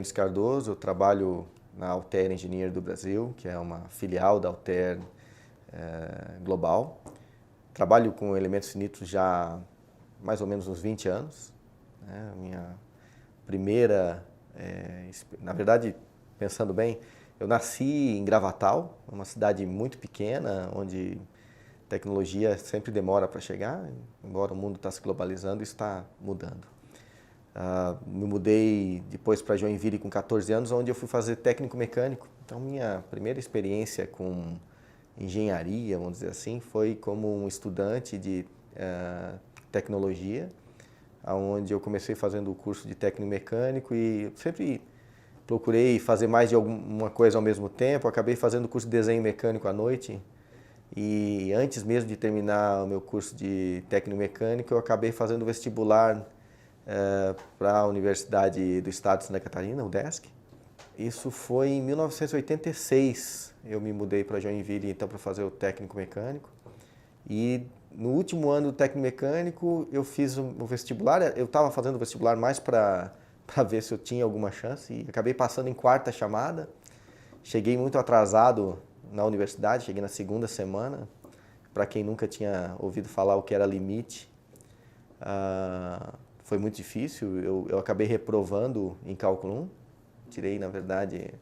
Mendes Cardoso, eu trabalho na Altair Engineer do Brasil, que é uma filial da Altair global. Trabalho com elementos finitos já há mais ou menos uns 20 anos. Né? Minha primeira, na verdade, pensando bem, eu nasci em Gravatal, uma cidade muito pequena, onde tecnologia sempre demora para chegar, embora o mundo está se globalizando, isso está mudando. Me mudei depois para Joinville com 14 anos, onde eu fui fazer técnico mecânico. Então, minha primeira experiência com engenharia, vamos dizer assim, foi como um estudante de tecnologia, onde eu comecei fazendo o curso de técnico mecânico e sempre procurei fazer mais de alguma coisa ao mesmo tempo. Acabei fazendo o curso de desenho mecânico à noite e antes mesmo de terminar o meu curso de técnico mecânico, eu acabei fazendo o vestibular para a Universidade do Estado de Santa Catarina, UDESC. Isso foi em 1986. Eu me mudei para Joinville então para fazer o técnico mecânico. E no último ano do técnico mecânico eu fiz o vestibular. Eu estava fazendo o vestibular mais para ver se eu tinha alguma chance e acabei passando em quarta chamada. Cheguei muito atrasado na universidade, cheguei na segunda semana. Para quem nunca tinha ouvido falar o que era limite, foi muito difícil. Eu acabei reprovando em cálculo 1. Tirei, na verdade,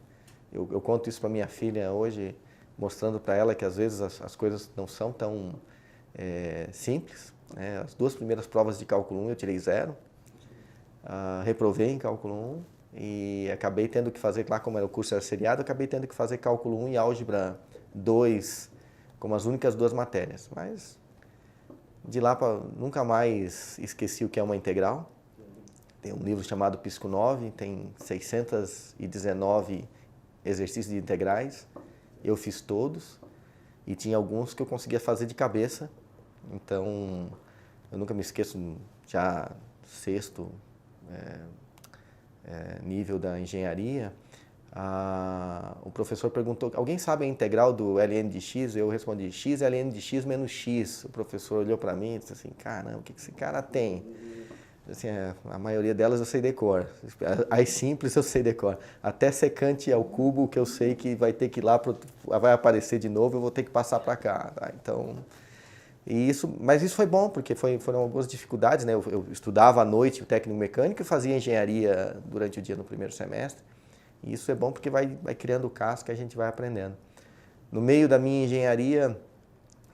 eu conto isso para minha filha hoje, mostrando para ela que às vezes as coisas não são tão simples. Né? As duas primeiras provas de cálculo 1 eu tirei 0. Reprovei em cálculo 1 e acabei tendo que fazer, lá como era o curso era seriado, acabei tendo que fazer cálculo 1 e álgebra 2 como as únicas duas matérias. Mas de lá nunca mais esqueci o que é uma integral. Tem um livro chamado Pisco 9, tem 619 exercícios de integrais. Eu fiz todos e tinha alguns que eu conseguia fazer de cabeça. Então, eu nunca me esqueço, já sexto nível da engenharia, o professor perguntou, alguém sabe a integral do ln de x? Eu respondi, x é ln de x menos x. O professor olhou para mim e disse assim, caramba, o que esse cara tem? Assim, a maioria delas eu sei decor. As simples eu sei decor. Até secante ao cubo, que eu sei que vai ter que ir lá, vai aparecer de novo, eu vou ter que passar para cá. Tá? Então, mas isso foi bom, porque foram algumas dificuldades. Né? Eu estudava à noite o técnico mecânico e fazia engenharia durante o dia no primeiro semestre. E isso é bom porque vai criando casca e a gente vai aprendendo. No meio da minha engenharia,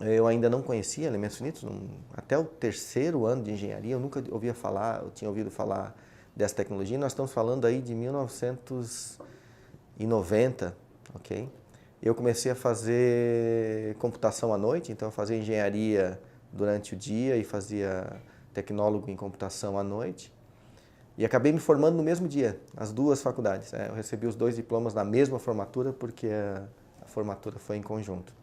eu ainda não conhecia elementos finitos. Até o terceiro ano de engenharia, eu nunca eu tinha ouvido falar dessa tecnologia. Nós estamos falando aí de 1990, ok? Eu comecei a fazer computação à noite, então eu fazia engenharia durante o dia e fazia tecnólogo em computação à noite. E acabei me formando no mesmo dia, as duas faculdades. Eu recebi os 2 diplomas na mesma formatura, porque a formatura foi em conjunto.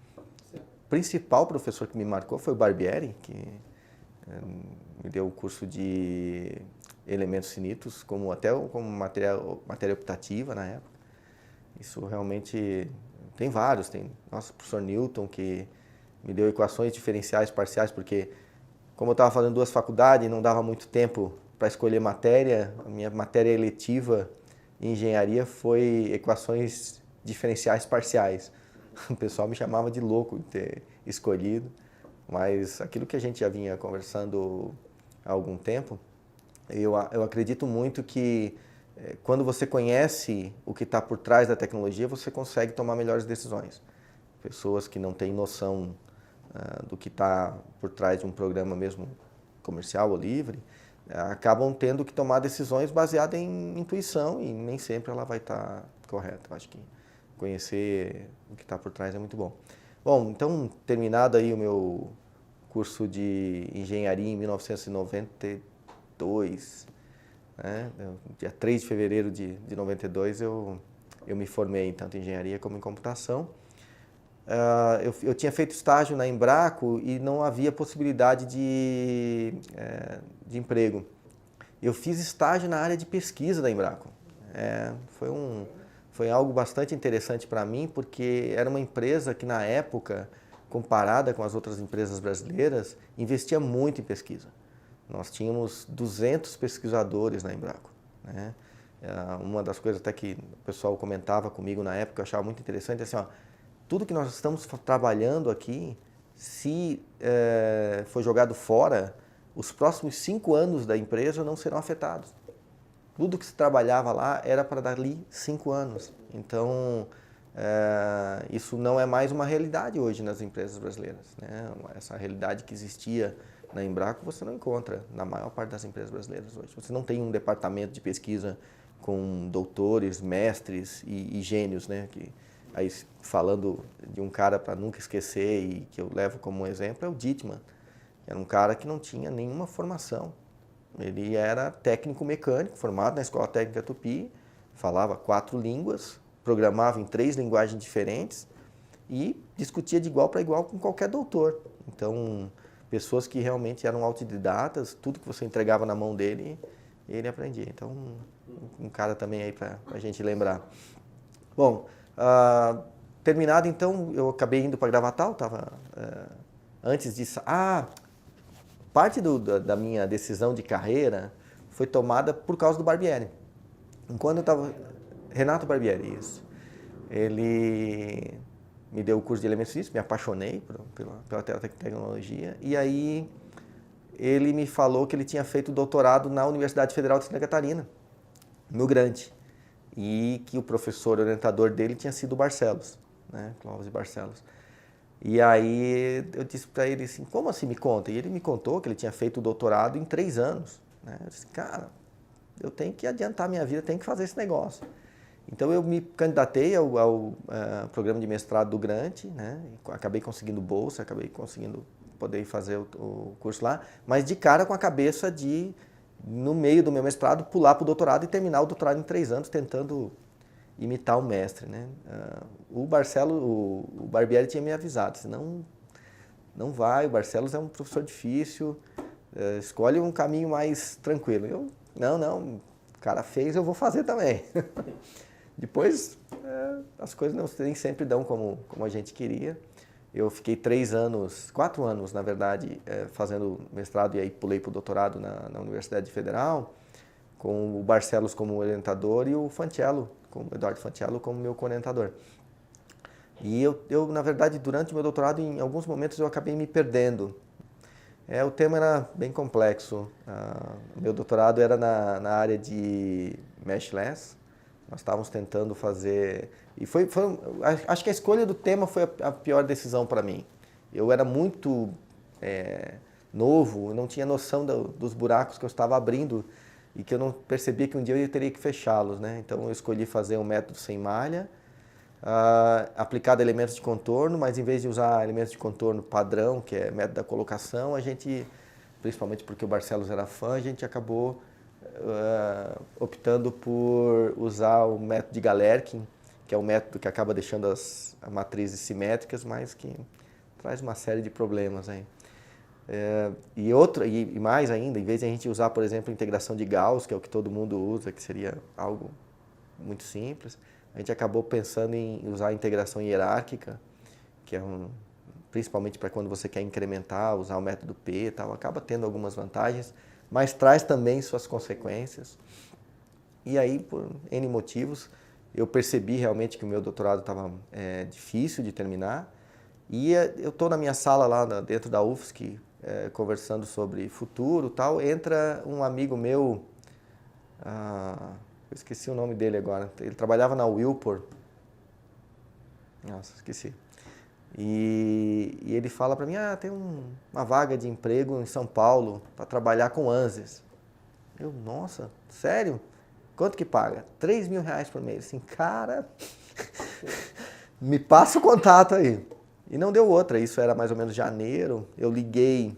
O principal professor que me marcou foi o Barbieri, que me deu o curso de elementos finitos, até como matéria optativa na época. Isso realmente tem vários. Tem nosso professor Newton, que me deu equações diferenciais parciais, porque como eu estava fazendo 2 faculdades e não dava muito tempo para escolher matéria, a minha matéria eletiva em engenharia foi equações diferenciais parciais. O pessoal me chamava de louco de ter escolhido, mas aquilo que a gente já vinha conversando há algum tempo, eu acredito muito que quando você conhece o que está por trás da tecnologia, você consegue tomar melhores decisões. Pessoas que não têm noção do que está por trás de um programa mesmo comercial ou livre, acabam tendo que tomar decisões baseadas em intuição e nem sempre ela vai estar correta. Eu acho que conhecer o que está por trás é muito bom. Bom, então, terminado aí o meu curso de engenharia em 1992, né? Dia 3 de fevereiro de 92, eu me formei tanto em engenharia como em computação. Eu tinha feito estágio na Embraco e não havia possibilidade de emprego. Eu fiz estágio na área de pesquisa da Embraco. Foi algo bastante interessante para mim, porque era uma empresa que, na época, comparada com as outras empresas brasileiras, investia muito em pesquisa. Nós tínhamos 200 pesquisadores na Embraco, né? Uma das coisas até que o pessoal comentava comigo na época, eu achava muito interessante, é assim, ó, tudo que nós estamos trabalhando aqui, se for jogado fora, os próximos 5 anos da empresa não serão afetados. Tudo que se trabalhava lá era para dali 5 anos. Então, isso não é mais uma realidade hoje nas empresas brasileiras, né? Essa realidade que existia na Embraco você não encontra na maior parte das empresas brasileiras hoje. Você não tem um departamento de pesquisa com doutores, mestres e gênios, né? Aí, falando de um cara para nunca esquecer e que eu levo como exemplo, é o Dittmann. Era um cara que não tinha nenhuma formação. Ele era técnico mecânico, formado na Escola Técnica Tupi, falava 4 línguas, programava em 3 linguagens diferentes e discutia de igual para igual com qualquer doutor. Então, pessoas que realmente eram autodidatas, tudo que você entregava na mão dele, ele aprendia. Então, um cara também aí para a gente lembrar. Bom, terminado então, eu acabei indo para Gravatal, antes disso... parte da minha decisão de carreira foi tomada por causa do Barbieri. Enquanto eu estava... Renato Barbieri, isso. Ele me deu o curso de elementos físicos, me apaixonei pela tecnologia, e aí ele me falou que ele tinha feito doutorado na Universidade Federal de Santa Catarina, no Grande, e que o professor orientador dele tinha sido o Barcelos, né? Clóvis Barcelos. E aí eu disse para ele assim, como assim, me conta? E ele me contou que ele tinha feito o doutorado em 3 anos. Né? Eu disse, cara, eu tenho que adiantar minha vida, tenho que fazer esse negócio. Então eu me candidatei ao programa de mestrado do Grant, né? Acabei conseguindo bolsa, acabei conseguindo poder fazer o curso lá, mas de cara com a cabeça de, no meio do meu mestrado, pular para o doutorado e terminar o doutorado em 3 anos, tentando imitar o mestre, né? O Barbieri tinha me avisado, senão não vai, o Barcelos é um professor difícil, escolhe um caminho mais tranquilo. Eu, não, o cara fez, eu vou fazer também. Depois, as coisas nem sempre dão como a gente queria. Eu fiquei 4 anos, na verdade, fazendo mestrado e aí pulei para o doutorado na Universidade Federal, com o Barcelos como orientador e o Fantiello, o Eduardo Fantiello como meu co-orientador. E eu, na verdade, durante o meu doutorado, em alguns momentos eu acabei me perdendo. O tema era bem complexo. O meu doutorado era na área de meshless. Nós estávamos tentando fazer... E acho que a escolha do tema foi a pior decisão para mim. Eu era muito novo, eu não tinha noção dos buracos que eu estava abrindo e que eu não percebia que um dia eu teria que fechá-los, né? Então eu escolhi fazer um método sem malha, aplicado a elementos de contorno, mas em vez de usar elementos de contorno padrão, que é método da colocação, a gente, principalmente porque o Barcelos era fã, a gente acabou optando por usar o método de Galerkin, que é um método que acaba deixando as matrizes simétricas, mas que traz uma série de problemas aí. E mais ainda, em vez de a gente usar, por exemplo, a integração de Gauss, que é o que todo mundo usa, que seria algo muito simples, a gente acabou pensando em usar a integração hierárquica, que é principalmente para quando você quer incrementar, usar o método P e tal, acaba tendo algumas vantagens, mas traz também suas consequências. E aí, por N motivos, eu percebi realmente que o meu doutorado estava difícil de terminar, e eu estou na minha sala lá dentro da UFSC, conversando sobre futuro e tal, entra um amigo meu, eu esqueci o nome dele agora, ele trabalhava na Wilpor, nossa, esqueci, e ele fala para mim, tem uma vaga de emprego em São Paulo para trabalhar com ANSYS. Eu, nossa, sério? Quanto que paga? R$3.000 por mês. Assim, cara, me passa o contato aí. E não deu outra, isso era mais ou menos janeiro, eu liguei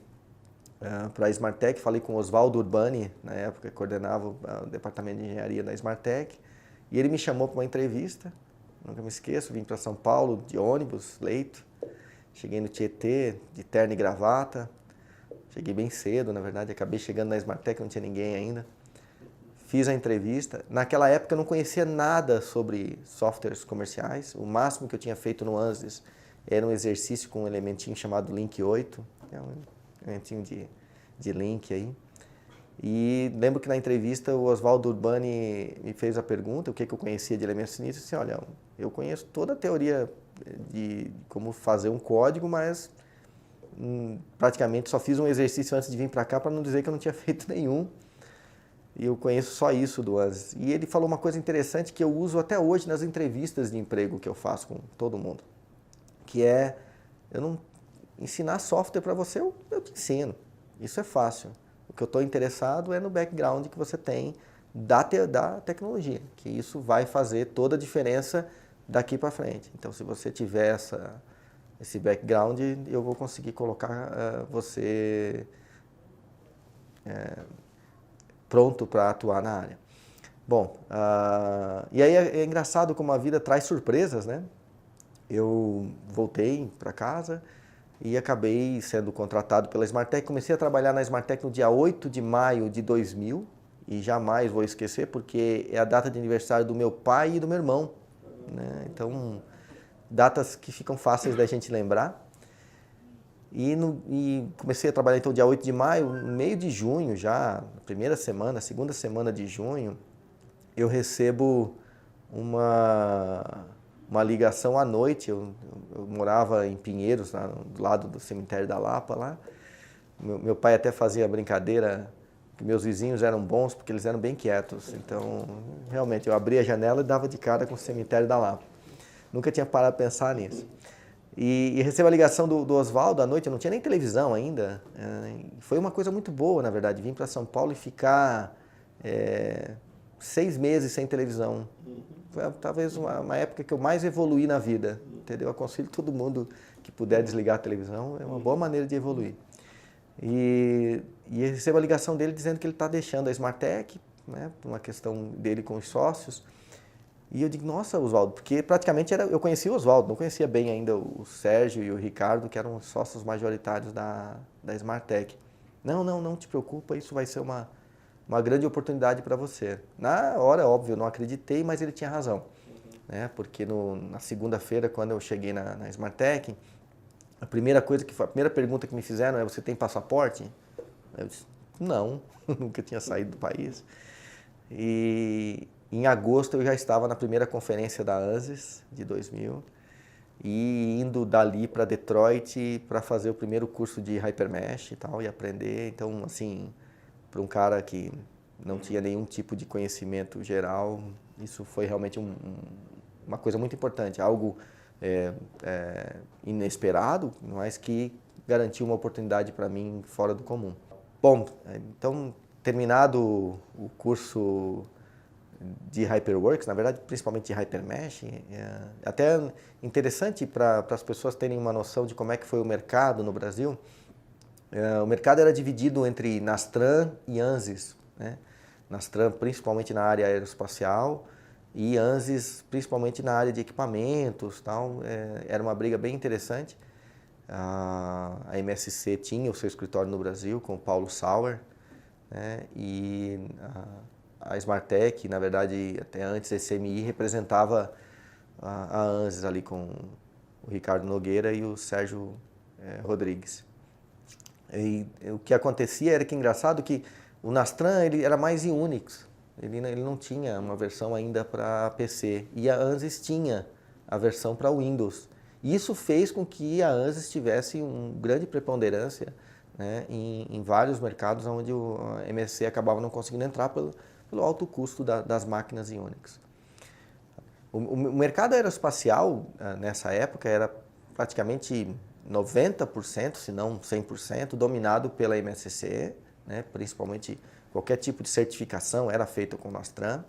para a Smartec, falei com o Oswaldo Urbani, na época, que coordenava o departamento de engenharia da Smartec, e ele me chamou para uma entrevista, nunca me esqueço, vim para São Paulo de ônibus, leito, cheguei no Tietê, de terno e gravata, cheguei bem cedo, na verdade, acabei chegando na Smartec, não tinha ninguém ainda, fiz a entrevista, naquela época eu não conhecia nada sobre softwares comerciais, o máximo que eu tinha feito no ANSYS era um exercício com um elementinho chamado Link 8, que é um elementinho de link aí. E lembro que na entrevista o Oswaldo Urbani me fez a pergunta, o que eu conhecia de elementos sinistros, e disse, olha, eu conheço toda a teoria de como fazer um código, mas praticamente só fiz um exercício antes de vir para cá para não dizer que eu não tinha feito nenhum. E eu conheço só isso do ANSYS. E ele falou uma coisa interessante que eu uso até hoje nas entrevistas de emprego que eu faço com todo mundo, que é, eu não ensinar software para você, eu te ensino. Isso é fácil. O que eu estou interessado é no background que você tem da tecnologia, que isso vai fazer toda a diferença daqui para frente. Então, se você tiver esse background, eu vou conseguir colocar você pronto para atuar na área. Bom, e aí é engraçado como a vida traz surpresas, né? Eu voltei para casa e acabei sendo contratado pela Smartec. Comecei a trabalhar na Smartec no dia 8 de maio de 2000 e jamais vou esquecer porque é a data de aniversário do meu pai e do meu irmão, né? Então, datas que ficam fáceis da gente lembrar. E comecei a trabalhar então dia 8 de maio, no meio de junho já, primeira semana, segunda semana de junho, eu recebo uma ligação à noite. Eu morava em Pinheiros, do lado do cemitério da Lapa lá. Meu pai até fazia brincadeira que meus vizinhos eram bons porque eles eram bem quietos. Então, realmente, eu abria a janela e dava de cara com o cemitério da Lapa. Nunca tinha parado para pensar nisso. E recebo a ligação do Oswaldo à noite, eu não tinha nem televisão ainda. Foi uma coisa muito boa, na verdade, vim para São Paulo e ficar 6 meses sem televisão. Foi talvez uma época que eu mais evoluí na vida, entendeu? Aconselho todo mundo que puder desligar a televisão, é uma boa maneira de evoluir. E recebo a ligação dele dizendo que ele está deixando a Smartec, né, por uma questão dele com os sócios. E eu digo, nossa, Oswaldo, porque praticamente eu conhecia o Oswaldo, não conhecia bem ainda o Sérgio e o Ricardo, que eram os sócios majoritários da Smartec. Não te preocupa, isso vai ser uma grande oportunidade para você. Na hora, óbvio, eu não acreditei, mas ele tinha razão. Né? Porque na segunda-feira, quando eu cheguei na Smartec, a primeira pergunta que me fizeram é, você tem passaporte? Eu disse, não, nunca tinha saído do país. E em agosto eu já estava na primeira conferência da ANSYS de 2000 e indo dali para Detroit para fazer o primeiro curso de Hypermesh e tal, e aprender. Então, assim, para um cara que não tinha nenhum tipo de conhecimento geral, isso foi realmente uma coisa muito importante, algo inesperado, mas que garantiu uma oportunidade para mim fora do comum. Bom, então, terminado o curso de HyperWorks, na verdade, principalmente de Hypermesh, até interessante para as pessoas terem uma noção de como é que foi o mercado no Brasil. O mercado era dividido entre Nastran e ANSYS, né? Nastran principalmente na área aeroespacial e ANSYS principalmente na área de equipamentos, tal. Era uma briga bem interessante. A MSC tinha o seu escritório no Brasil com o Paulo Sauer, né? E a Smartec, na verdade, até antes a SMI, representava a ANSYS ali com o Ricardo Nogueira e o Sérgio Rodrigues. E o que acontecia era que, engraçado, que o Nastran ele era mais em Unix, ele não tinha uma versão ainda para PC, e a ANSYS tinha a versão para Windows. E isso fez com que a ANSYS tivesse uma grande preponderância, né, em vários mercados onde a MSC acabava não conseguindo entrar pelo alto custo das máquinas em Unix. O mercado aeroespacial, nessa época, era praticamente 90%, se não 100%, dominado pela MSC, né? Principalmente qualquer tipo de certificação era feita com Nastran.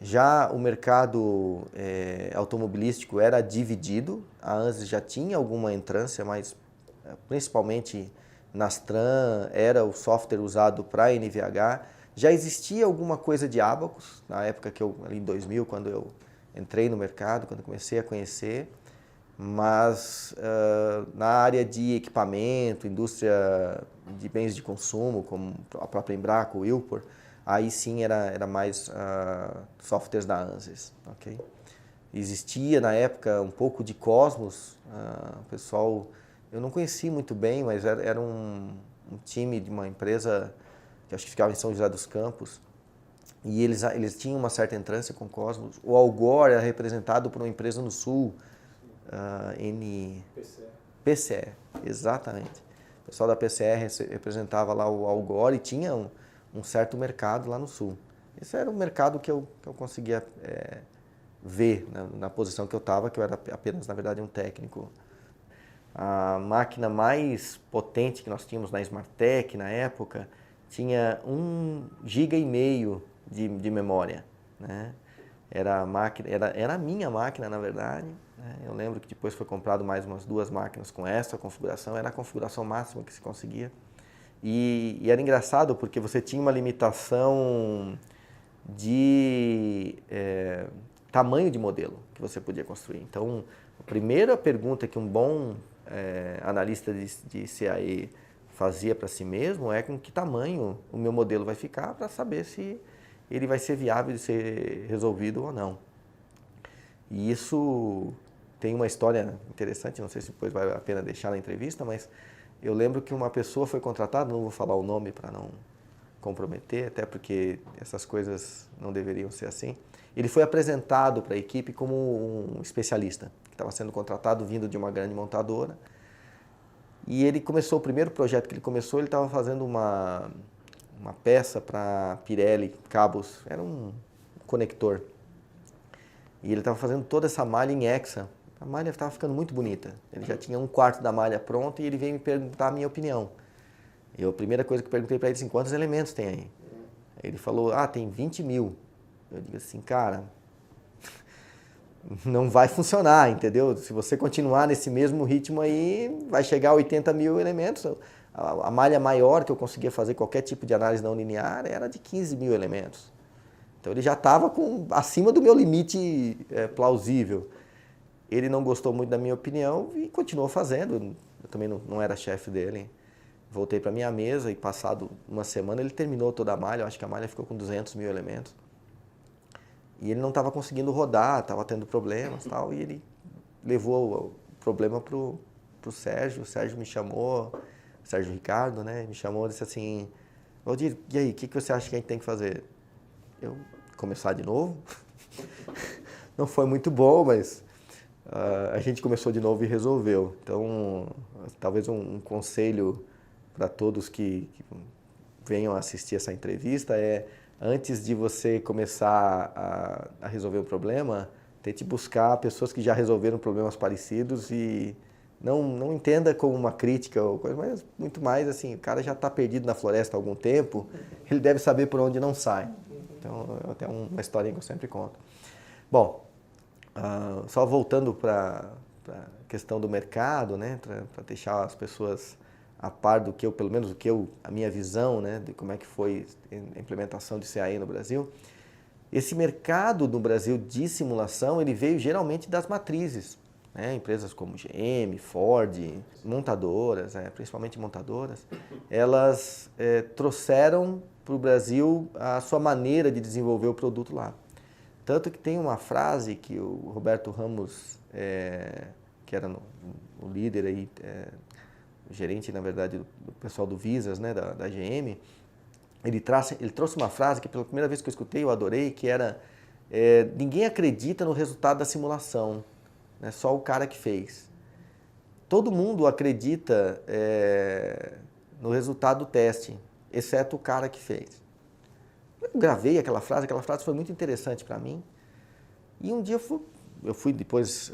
Já o mercado automobilístico era dividido, a ANSYS já tinha alguma entrância, mas principalmente Nastran era o software usado para NVH. Já existia alguma coisa de Abacus, na época ali em 2000, quando eu entrei no mercado, quando comecei a conhecer, mas na área de equipamento, indústria de bens de consumo, como a própria Embraco, Wilpor, aí sim era mais softwares da ANSYS. Okay? Existia na época um pouco de Cosmos, o pessoal, eu não conheci muito bem, mas era um time de uma empresa que acho que ficava em São José dos Campos, e eles tinham uma certa entrância com o Cosmos. O Al Gore era representado por uma empresa no Sul, PCE, exatamente. O pessoal da PCE representava lá o Al Gore e tinha um certo mercado lá no Sul. Esse era o mercado que eu conseguia ver, né, na posição que eu estava, que eu era apenas, na verdade, um técnico. A máquina mais potente que nós tínhamos na Smartec na época tinha 1,5 GB de memória, né? Era a minha máquina, na verdade, né? Eu lembro que depois foi comprado mais umas 2 máquinas com essa configuração, era a configuração máxima que se conseguia. E era engraçado porque você tinha uma limitação de tamanho de modelo que você podia construir. Então, a primeira pergunta que um bom analista de CAE fazia para si mesmo é com que tamanho o meu modelo vai ficar para saber se ele vai ser viável de ser resolvido ou não. E isso tem uma história interessante, não sei se depois vale a pena deixar na entrevista, mas eu lembro que uma pessoa foi contratada, não vou falar o nome para não comprometer, até porque essas coisas não deveriam ser assim. Ele foi apresentado para a equipe como um especialista, que estava sendo contratado vindo de uma grande montadora. E ele começou, o primeiro projeto que ele começou, ele estava fazendo uma peça para Pirelli, cabos, era um conector. E ele estava fazendo toda essa malha em hexa. A malha estava ficando muito bonita. Ele já tinha 1/4 da malha pronta e ele veio me perguntar a minha opinião. E a primeira coisa que eu perguntei para ele assim, quantos elementos tem aí? Ele falou, tem 20 mil. Eu digo assim, cara, não vai funcionar, entendeu? Se você continuar nesse mesmo ritmo aí, vai chegar a 80 mil elementos. A malha maior que eu conseguia fazer qualquer tipo de análise não linear era de 15 mil elementos. Então ele já estava acima do meu limite plausível. Ele não gostou muito da minha opinião e continuou fazendo. Eu também não era chefe dele. Voltei para minha mesa e passado uma semana ele terminou toda a malha. Eu acho que a malha ficou com 200 mil elementos. E ele não estava conseguindo rodar, estava tendo problemas e tal. E ele levou o problema para o Sérgio. O Sérgio me chamou, o Sérgio Ricardo, né? Me chamou e disse assim, Valdir, e aí, o que você acha que a gente tem que fazer? Eu começar de novo? Não foi muito bom, mas a gente começou de novo e resolveu. Então, talvez um conselho para todos que venham assistir essa entrevista é, antes de você começar a resolver o problema, tente buscar pessoas que já resolveram problemas parecidos e não entenda como uma crítica ou coisa, mas muito mais assim, o cara já está perdido na floresta há algum tempo, ele deve saber por onde não sai. Então, é até uma história que eu sempre conto. Bom, só voltando para a questão do mercado, né, para deixar as pessoas a par do que pelo menos a minha visão, né, de como é que foi a implementação de CAE no Brasil. Esse mercado no Brasil de simulação, ele veio geralmente das matrizes, né, empresas como GM, Ford, montadoras, principalmente montadoras, elas trouxeram para o Brasil a sua maneira de desenvolver o produto lá. Tanto que tem uma frase que o Roberto Ramos, que era o líder aí, o gerente, na verdade, do pessoal do Visas, né, da GM, ele trouxe uma frase que pela primeira vez que eu escutei eu adorei, que era ninguém acredita no resultado da simulação, né, só o cara que fez. Todo mundo acredita no resultado do teste, exceto o cara que fez. Eu gravei aquela frase foi muito interessante para mim. E um dia eu fui depois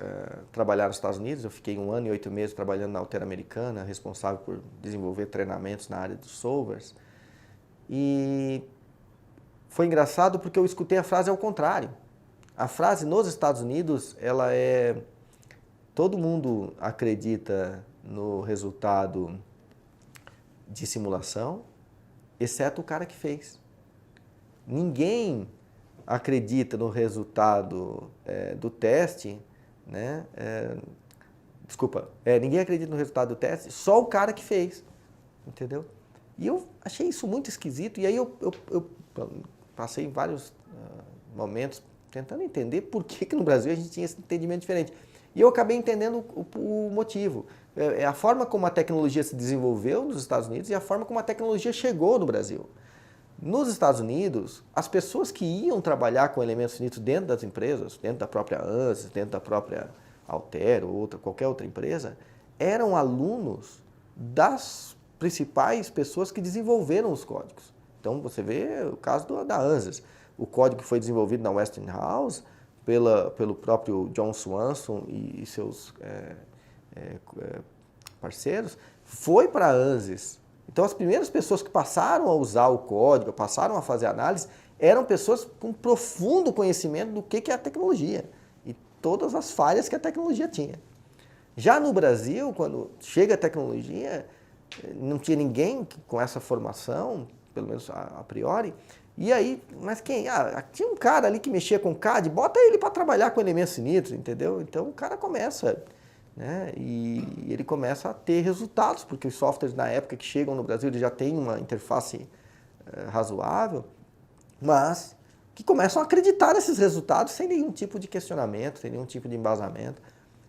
trabalhar nos Estados Unidos, eu fiquei 1 ano e 8 meses trabalhando na Altair Americana, responsável por desenvolver treinamentos na área dos solvers. E foi engraçado porque eu escutei a frase ao contrário. A frase nos Estados Unidos, ela todo mundo acredita no resultado de simulação, exceto o cara que fez. Ninguém acredita no resultado do teste, né? Ninguém acredita no resultado do teste, só o cara que fez, entendeu? E eu achei isso muito esquisito, e aí eu passei vários momentos tentando entender por que no Brasil a gente tinha esse entendimento diferente. E eu acabei entendendo o motivo. A forma como a tecnologia se desenvolveu nos Estados Unidos e a forma como a tecnologia chegou no Brasil. Nos Estados Unidos, as pessoas que iam trabalhar com elementos finitos dentro das empresas, dentro da própria ANSYS, dentro da própria Altair ou qualquer outra empresa, eram alunos das principais pessoas que desenvolveram os códigos. Então você vê o caso da ANSYS. O código que foi desenvolvido na Westinghouse pelo próprio John Swanson e seus parceiros, foi para a ANSYS. Então as primeiras pessoas que passaram a usar o código, passaram a fazer análise, eram pessoas com profundo conhecimento do que é a tecnologia e todas as falhas que a tecnologia tinha. Já no Brasil, quando chega a tecnologia, não tinha ninguém com essa formação, pelo menos a priori, e aí, mas quem? Tinha um cara ali que mexia com CAD, bota ele para trabalhar com elementos finitos, entendeu? Então o cara começa, né? E ele começa a ter resultados, porque os softwares na época que chegam no Brasil eles já têm uma interface razoável, mas que começam a acreditar nesses resultados sem nenhum tipo de questionamento, sem nenhum tipo de embasamento.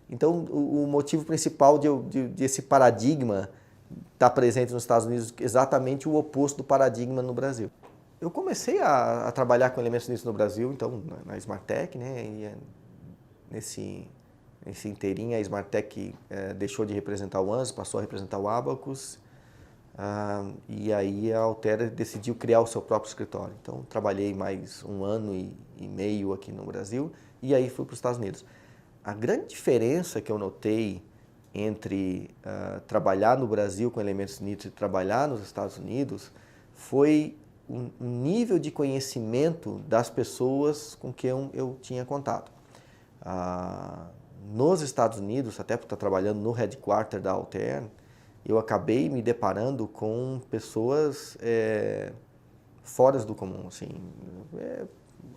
Então o motivo principal de esse paradigma estar presente nos Estados Unidos é exatamente o oposto do paradigma no Brasil. Eu comecei a trabalhar com elementos finitos no Brasil, então na Smartec, né? E nesse inteirinho a Smartec deixou de representar o ANSYS, passou a representar o Abacus, e aí a Altair decidiu criar o seu próprio escritório. Então trabalhei mais 1 ano e meio aqui no Brasil e aí fui para os Estados Unidos. A grande diferença que eu notei entre trabalhar no Brasil com elementos finitos e trabalhar nos Estados Unidos foi um nível de conhecimento das pessoas com quem eu tinha contato. Nos Estados Unidos, até por estar trabalhando no headquarter da Altair, eu acabei me deparando com pessoas fora do comum, assim,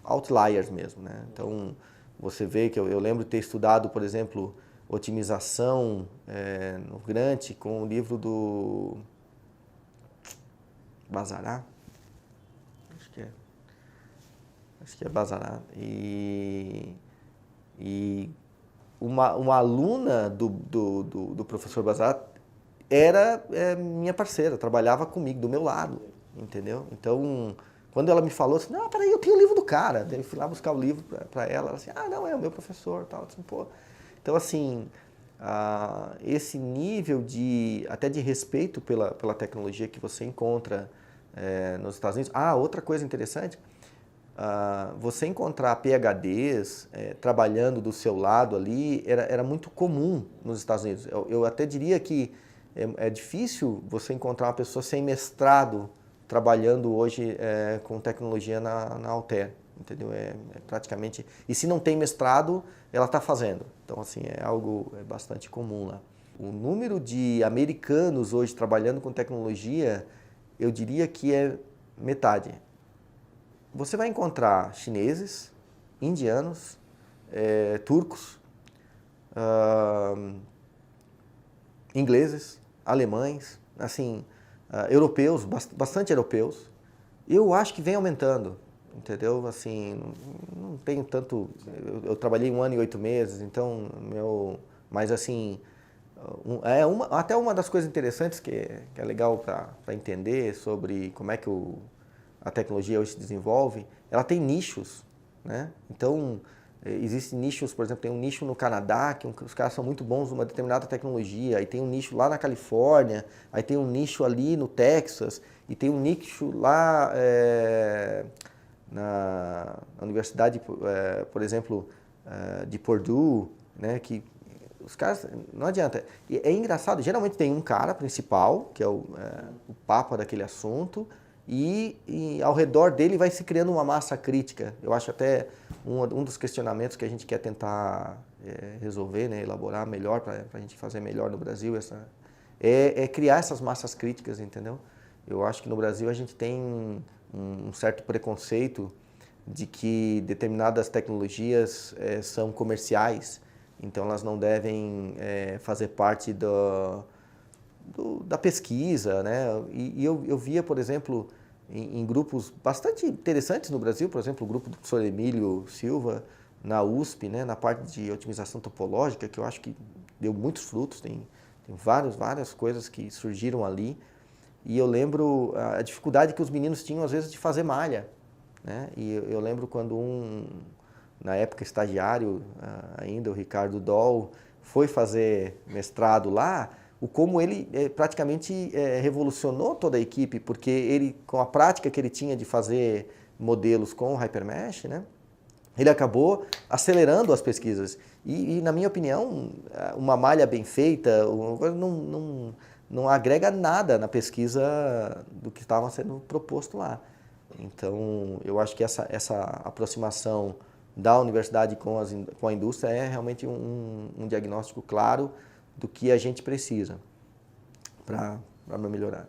outliers mesmo, né? Então, você vê que eu lembro de ter estudado, por exemplo, otimização no Grant com o livro do Bazará, acho que é Bazará, e uma aluna do professor Bazará era minha parceira, trabalhava comigo, do meu lado, entendeu? Então, quando ela me falou assim, não, peraí, eu tenho o livro do cara. Daí eu fui lá buscar o livro para ela, assim, não, é o meu professor, tal, assim, pô. Então, assim, esse nível até de respeito pela tecnologia que você encontra nos Estados Unidos. Outra coisa interessante, você encontrar PhDs trabalhando do seu lado ali era muito comum nos Estados Unidos. Eu até diria que é difícil você encontrar uma pessoa sem mestrado trabalhando hoje com tecnologia na Altair, entendeu? Praticamente... E se não tem mestrado, ela está fazendo. Então, assim, é algo bastante comum lá. O número de americanos hoje trabalhando com tecnologia, eu diria que é metade. Você vai encontrar chineses, indianos, turcos, ingleses, alemães, assim, europeus, bastante europeus. Eu acho que vem aumentando, entendeu? Assim, não tenho tanto... Eu trabalhei 1 ano e 8 meses, então, mas assim, até uma das coisas interessantes que é legal para entender sobre como é que a tecnologia hoje se desenvolve, ela tem nichos, né? Então, existem nichos, por exemplo, tem um nicho no Canadá, que os caras são muito bons numa determinada tecnologia, aí tem um nicho lá na Califórnia, aí tem um nicho ali no Texas, e tem um nicho lá na Universidade, por exemplo, de Purdue, né, que os caras, não adianta. É engraçado, geralmente tem um cara principal, que é o papa daquele assunto, e ao redor dele vai se criando uma massa crítica. Eu acho até um dos questionamentos que a gente quer tentar resolver, né, elaborar melhor, para a gente fazer melhor no Brasil, é criar essas massas críticas, entendeu? Eu acho que no Brasil a gente tem um certo preconceito de que determinadas tecnologias são comerciais, então elas não devem fazer parte da pesquisa, né? E eu via, por exemplo, em grupos bastante interessantes no Brasil, por exemplo, o grupo do professor Emílio Silva, na USP, né, na parte de otimização topológica, que eu acho que deu muitos frutos, tem várias coisas que surgiram ali, e eu lembro a dificuldade que os meninos tinham às vezes de fazer malha, né? E eu lembro quando na época estagiário ainda, o Ricardo Doll, foi fazer mestrado lá, como ele praticamente revolucionou toda a equipe, porque ele, com a prática que ele tinha de fazer modelos com o HyperMesh, né, ele acabou acelerando as pesquisas. E na minha opinião, uma malha bem feita não agrega nada na pesquisa do que estava sendo proposto lá. Então, eu acho que essa aproximação da universidade com a indústria é realmente um diagnóstico claro do que a gente precisa para melhorar.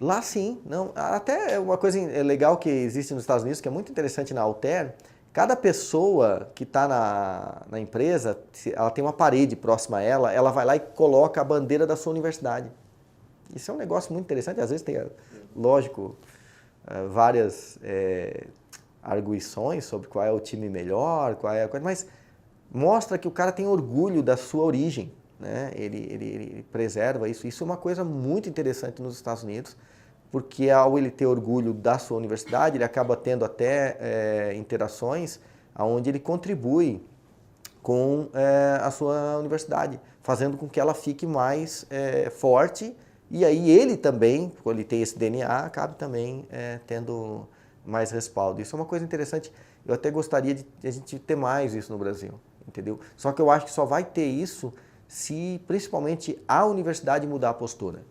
Lá sim, não, até uma coisa legal que existe nos Estados Unidos, que é muito interessante na Altair, cada pessoa que está na empresa, ela tem uma parede próxima a ela vai lá e coloca a bandeira da sua universidade. Isso é um negócio muito interessante, às vezes tem, lógico, várias arguições sobre qual é o time melhor, qual é a coisa, mas mostra que o cara tem orgulho da sua origem, né? Ele preserva isso. Isso é uma coisa muito interessante nos Estados Unidos, porque ao ele ter orgulho da sua universidade, ele acaba tendo até interações onde ele contribui com a sua universidade, fazendo com que ela fique mais forte, e aí ele também, quando ele tem esse DNA, acaba também tendo mais respaldo. Isso é uma coisa interessante, eu até gostaria de a gente ter mais isso no Brasil, entendeu? Só que eu acho que só vai ter isso se principalmente a universidade mudar a postura.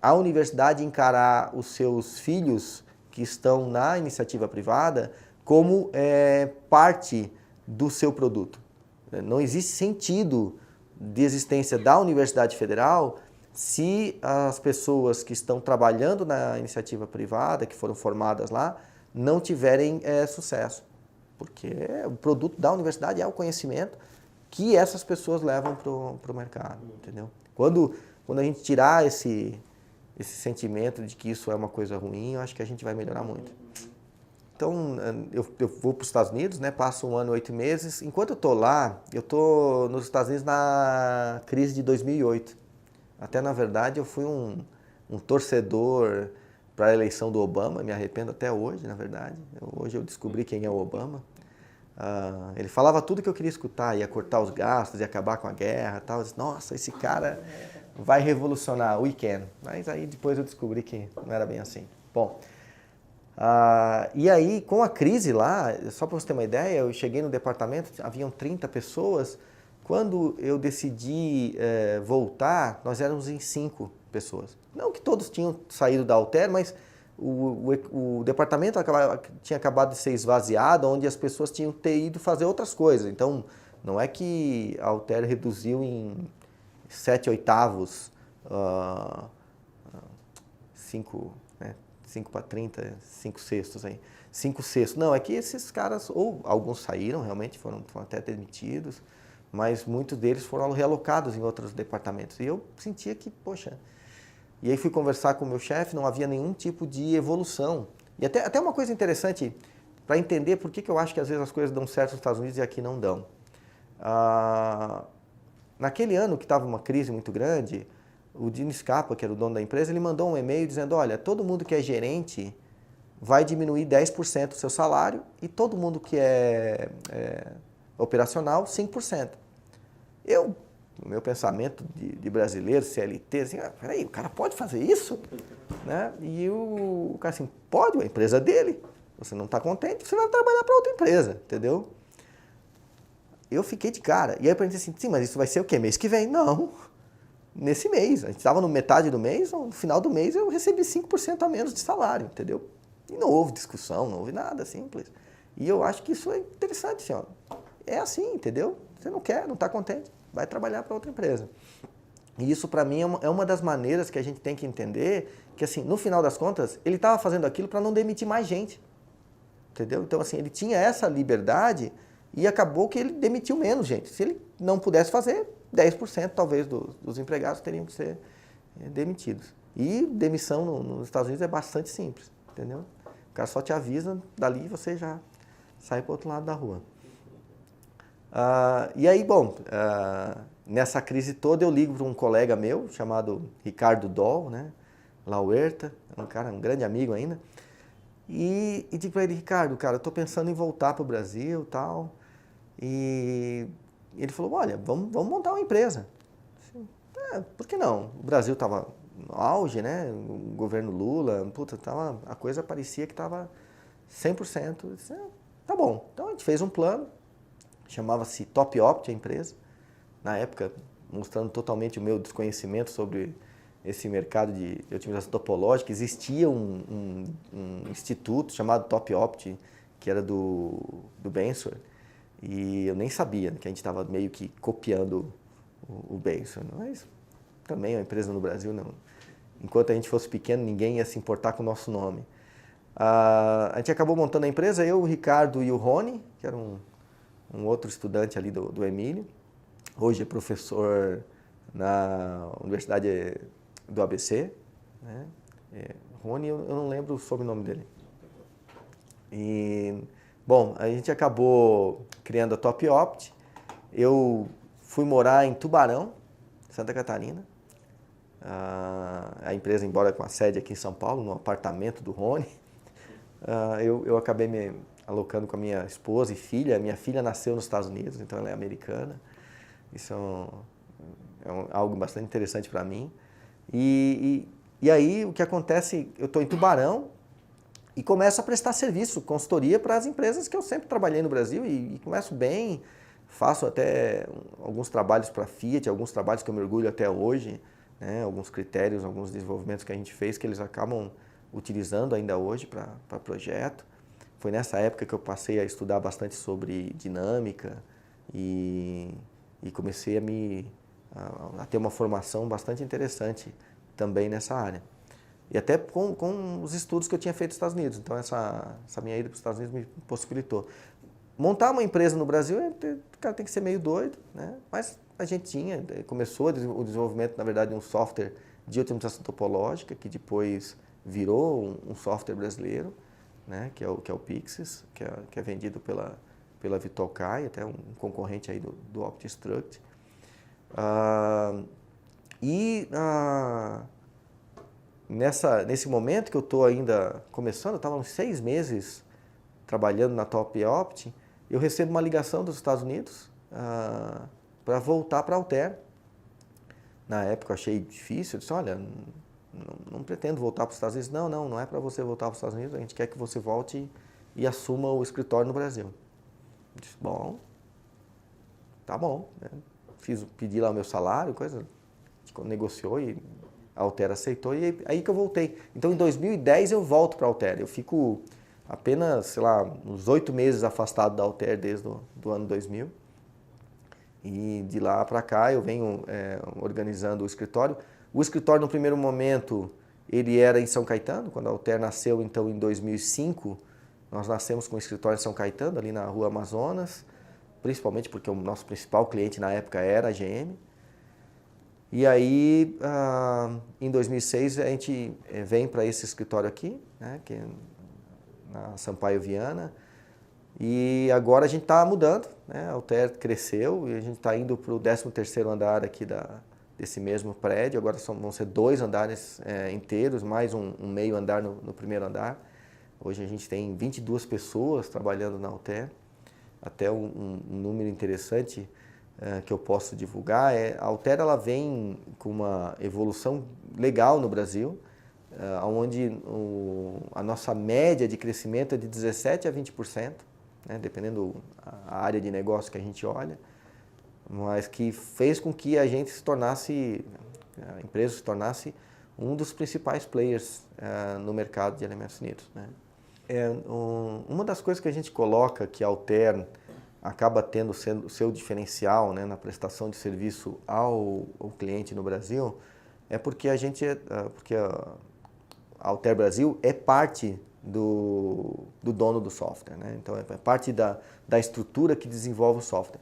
A universidade encarar os seus filhos que estão na iniciativa privada como parte do seu produto. Não existe sentido de existência da Universidade Federal se as pessoas que estão trabalhando na iniciativa privada, que foram formadas lá, não tiverem sucesso. Porque o produto da universidade é o conhecimento que essas pessoas levam para o mercado, entendeu? Quando a gente tirar esse sentimento de que isso é uma coisa ruim, eu acho que a gente vai melhorar muito. Então, eu vou para os Estados Unidos, né, passo 1 ano e 8 meses. Enquanto eu estou lá, eu estou nos Estados Unidos na crise de 2008. Até, na verdade, eu fui um torcedor para a eleição do Obama, me arrependo até hoje, na verdade. Hoje eu descobri quem é o Obama. Ele falava tudo que eu queria escutar, ia cortar os gastos, ia acabar com a guerra, tal. Eu disse, nossa, esse cara vai revolucionar, we can. Mas aí depois eu descobri que não era bem assim. Bom, e aí com a crise lá, só para você ter uma ideia, eu cheguei no departamento, haviam 30 pessoas. Quando eu decidi voltar, nós éramos em 5 pessoas. Não que todos tinham saído da Altair, mas o departamento tinha acabado de ser esvaziado, onde as pessoas tinham ido fazer outras coisas. Então, não é que a Altair reduziu em 7/8, 5 para 30, 5/6 aí. 5/6. Não, é que esses caras, ou alguns saíram realmente, foram até demitidos, mas muitos deles foram realocados em outros departamentos. E eu sentia que, poxa... E aí fui conversar com o meu chefe, não havia nenhum tipo de evolução. E até uma coisa interessante, para entender por que eu acho que às vezes as coisas dão certo nos Estados Unidos e aqui não dão. Naquele ano que estava uma crise muito grande, o Dino Scapa, que era o dono da empresa, ele mandou um e-mail dizendo, olha, todo mundo que é gerente vai diminuir 10% o seu salário e todo mundo que é operacional, 5%. O meu pensamento de brasileiro, CLT, assim, peraí, o cara pode fazer isso? Né? E o cara assim, pode, a empresa dele. Você não está contente, você vai trabalhar para outra empresa, entendeu? Eu fiquei de cara. E aí eu pensei assim, sim, mas isso vai ser o quê? Mês que vem? Não. Nesse mês. A gente estava no metade do mês, no final do mês eu recebi 5% a menos de salário, entendeu? E não houve discussão, não houve nada, simples. E eu acho que isso é interessante, senhor. É assim, entendeu? Você não quer, não está contente, vai trabalhar para outra empresa. E isso, para mim, é uma das maneiras que a gente tem que entender que, assim, no final das contas, ele estava fazendo aquilo para não demitir mais gente. Entendeu? Então, assim, ele tinha essa liberdade e acabou que ele demitiu menos gente. Se ele não pudesse fazer, 10% talvez dos empregados teriam que ser demitidos. E demissão nos Estados Unidos é bastante simples, entendeu? O cara só te avisa, dali você já sai para o outro lado da rua. E aí, bom, nessa crise toda eu ligo para um colega meu chamado Ricardo Doll, né, La Huerta, um grande amigo ainda, e digo para ele: Ricardo, cara, eu estou pensando em voltar para o Brasil e tal, e ele falou: olha, vamos montar uma empresa. Por que não? O Brasil estava no auge, né, o governo Lula, puta, a coisa parecia que estava 100%. Eu disse: tá bom. Então a gente fez um plano, chamava-se Top Opt, a empresa, na época mostrando totalmente o meu desconhecimento sobre esse mercado de otimização topológica. Existia um instituto chamado Top Opt, que era do Benson, e eu nem sabia que a gente estava meio que copiando o Benson, mas também é uma empresa no Brasil, não. Enquanto a gente fosse pequeno, ninguém ia se importar com o nosso nome. A gente acabou montando a empresa, eu, o Ricardo e o Rony, que era um outro estudante ali do Emílio. Hoje é professor na Universidade do ABC. Né? Rony, eu não lembro o sobrenome dele. E, bom, a gente acabou criando a Top Opt. Eu fui morar em Tubarão, Santa Catarina. A empresa, embora com a sede aqui em São Paulo, no apartamento do Rony, eu acabei me alocando com a minha esposa e filha. Minha filha nasceu nos Estados Unidos, então ela é americana. Isso algo bastante interessante para mim. E aí o que acontece, eu estou em Tubarão e começo a prestar serviço, consultoria para as empresas que eu sempre trabalhei no Brasil e começo bem, faço até alguns trabalhos para a Fiat, alguns trabalhos que eu me orgulho até hoje, né, alguns critérios, alguns desenvolvimentos que a gente fez que eles acabam utilizando ainda hoje para projeto. Foi nessa época que eu passei a estudar bastante sobre dinâmica e comecei a ter uma formação bastante interessante também nessa área. E até com os estudos que eu tinha feito nos Estados Unidos. Então essa minha ida para os Estados Unidos me possibilitou. Montar uma empresa no Brasil, o cara tem que ser meio doido, né? Mas a gente começou o desenvolvimento, na verdade, de um software de otimização topológica, que depois virou um software brasileiro, né? que é o Pixis, que é vendido pela Vitolkai, até um concorrente aí do OptiStruct. Nesse momento que eu estou ainda começando, eu estava uns 6 meses trabalhando na Top Opt, eu recebo uma ligação dos Estados Unidos para voltar para a Altair. Na época eu achei difícil, eu disse: olha, não pretendo voltar para os Estados Unidos. Não é para você voltar para os Estados Unidos, a gente quer que você volte e assuma o escritório no Brasil. Eu disse: bom, tá bom. Né? Pedi lá o meu salário, a gente negociou e a Altair aceitou, e aí que eu voltei. Então em 2010 eu volto para a Altair. Eu fico apenas, sei lá, uns 8 meses afastado da Altair desde o ano 2000. E de lá para cá eu venho organizando o escritório. O escritório, no primeiro momento, ele era em São Caetano. Quando a Altair nasceu, então, em 2005, nós nascemos com o escritório em São Caetano, ali na Rua Amazonas, principalmente porque o nosso principal cliente na época era a GM. E aí, em 2006, a gente vem para esse escritório aqui, né, que é na Sampaio Viana, e agora a gente está mudando, né, a Altair cresceu e a gente está indo para o 13º andar aqui desse mesmo prédio. Agora vão ser 2 andares inteiros, mais um meio andar no primeiro andar. Hoje a gente tem 22 pessoas trabalhando na Altair. Até um número interessante que eu posso divulgar a Altair, ela vem com uma evolução legal no Brasil, onde a nossa média de crescimento é de 17% a 20%, né, dependendo da área de negócio que a gente olha, mas que fez com que a empresa se tornasse um dos principais players no mercado de elementos finitos. Né. Uma das coisas que a gente coloca que a Altair acaba tendo o seu diferencial, né, na prestação de serviço ao cliente no Brasil, é porque porque a Altair Brasil é parte do dono do software, né? Então é parte da estrutura que desenvolve o software.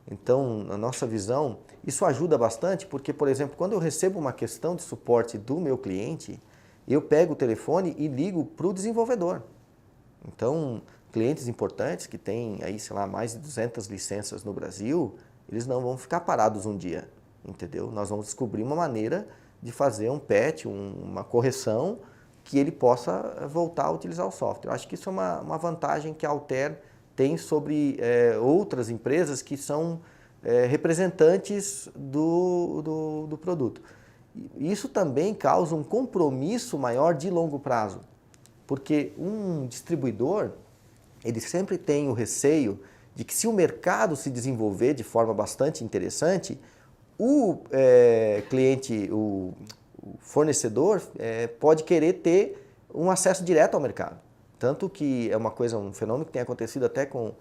Então, na nossa visão, isso ajuda bastante porque, por exemplo, quando eu recebo uma questão de suporte do meu cliente, eu pego o telefone e ligo para o desenvolvedor. Então, clientes importantes que têm aí, sei lá, mais de 200 licenças no Brasil, eles não vão ficar parados um dia, entendeu? Nós vamos descobrir uma maneira de fazer um patch, uma correção, que ele possa voltar a utilizar o software. Eu acho que isso é uma vantagem que a Altair tem sobre outras empresas que são representantes do produto. Isso também causa um compromisso maior de longo prazo, porque um distribuidor, ele sempre tem o receio de que se o mercado se desenvolver de forma bastante interessante, o cliente, o fornecedor pode querer ter um acesso direto ao mercado. Tanto que é um fenômeno que tem acontecido até com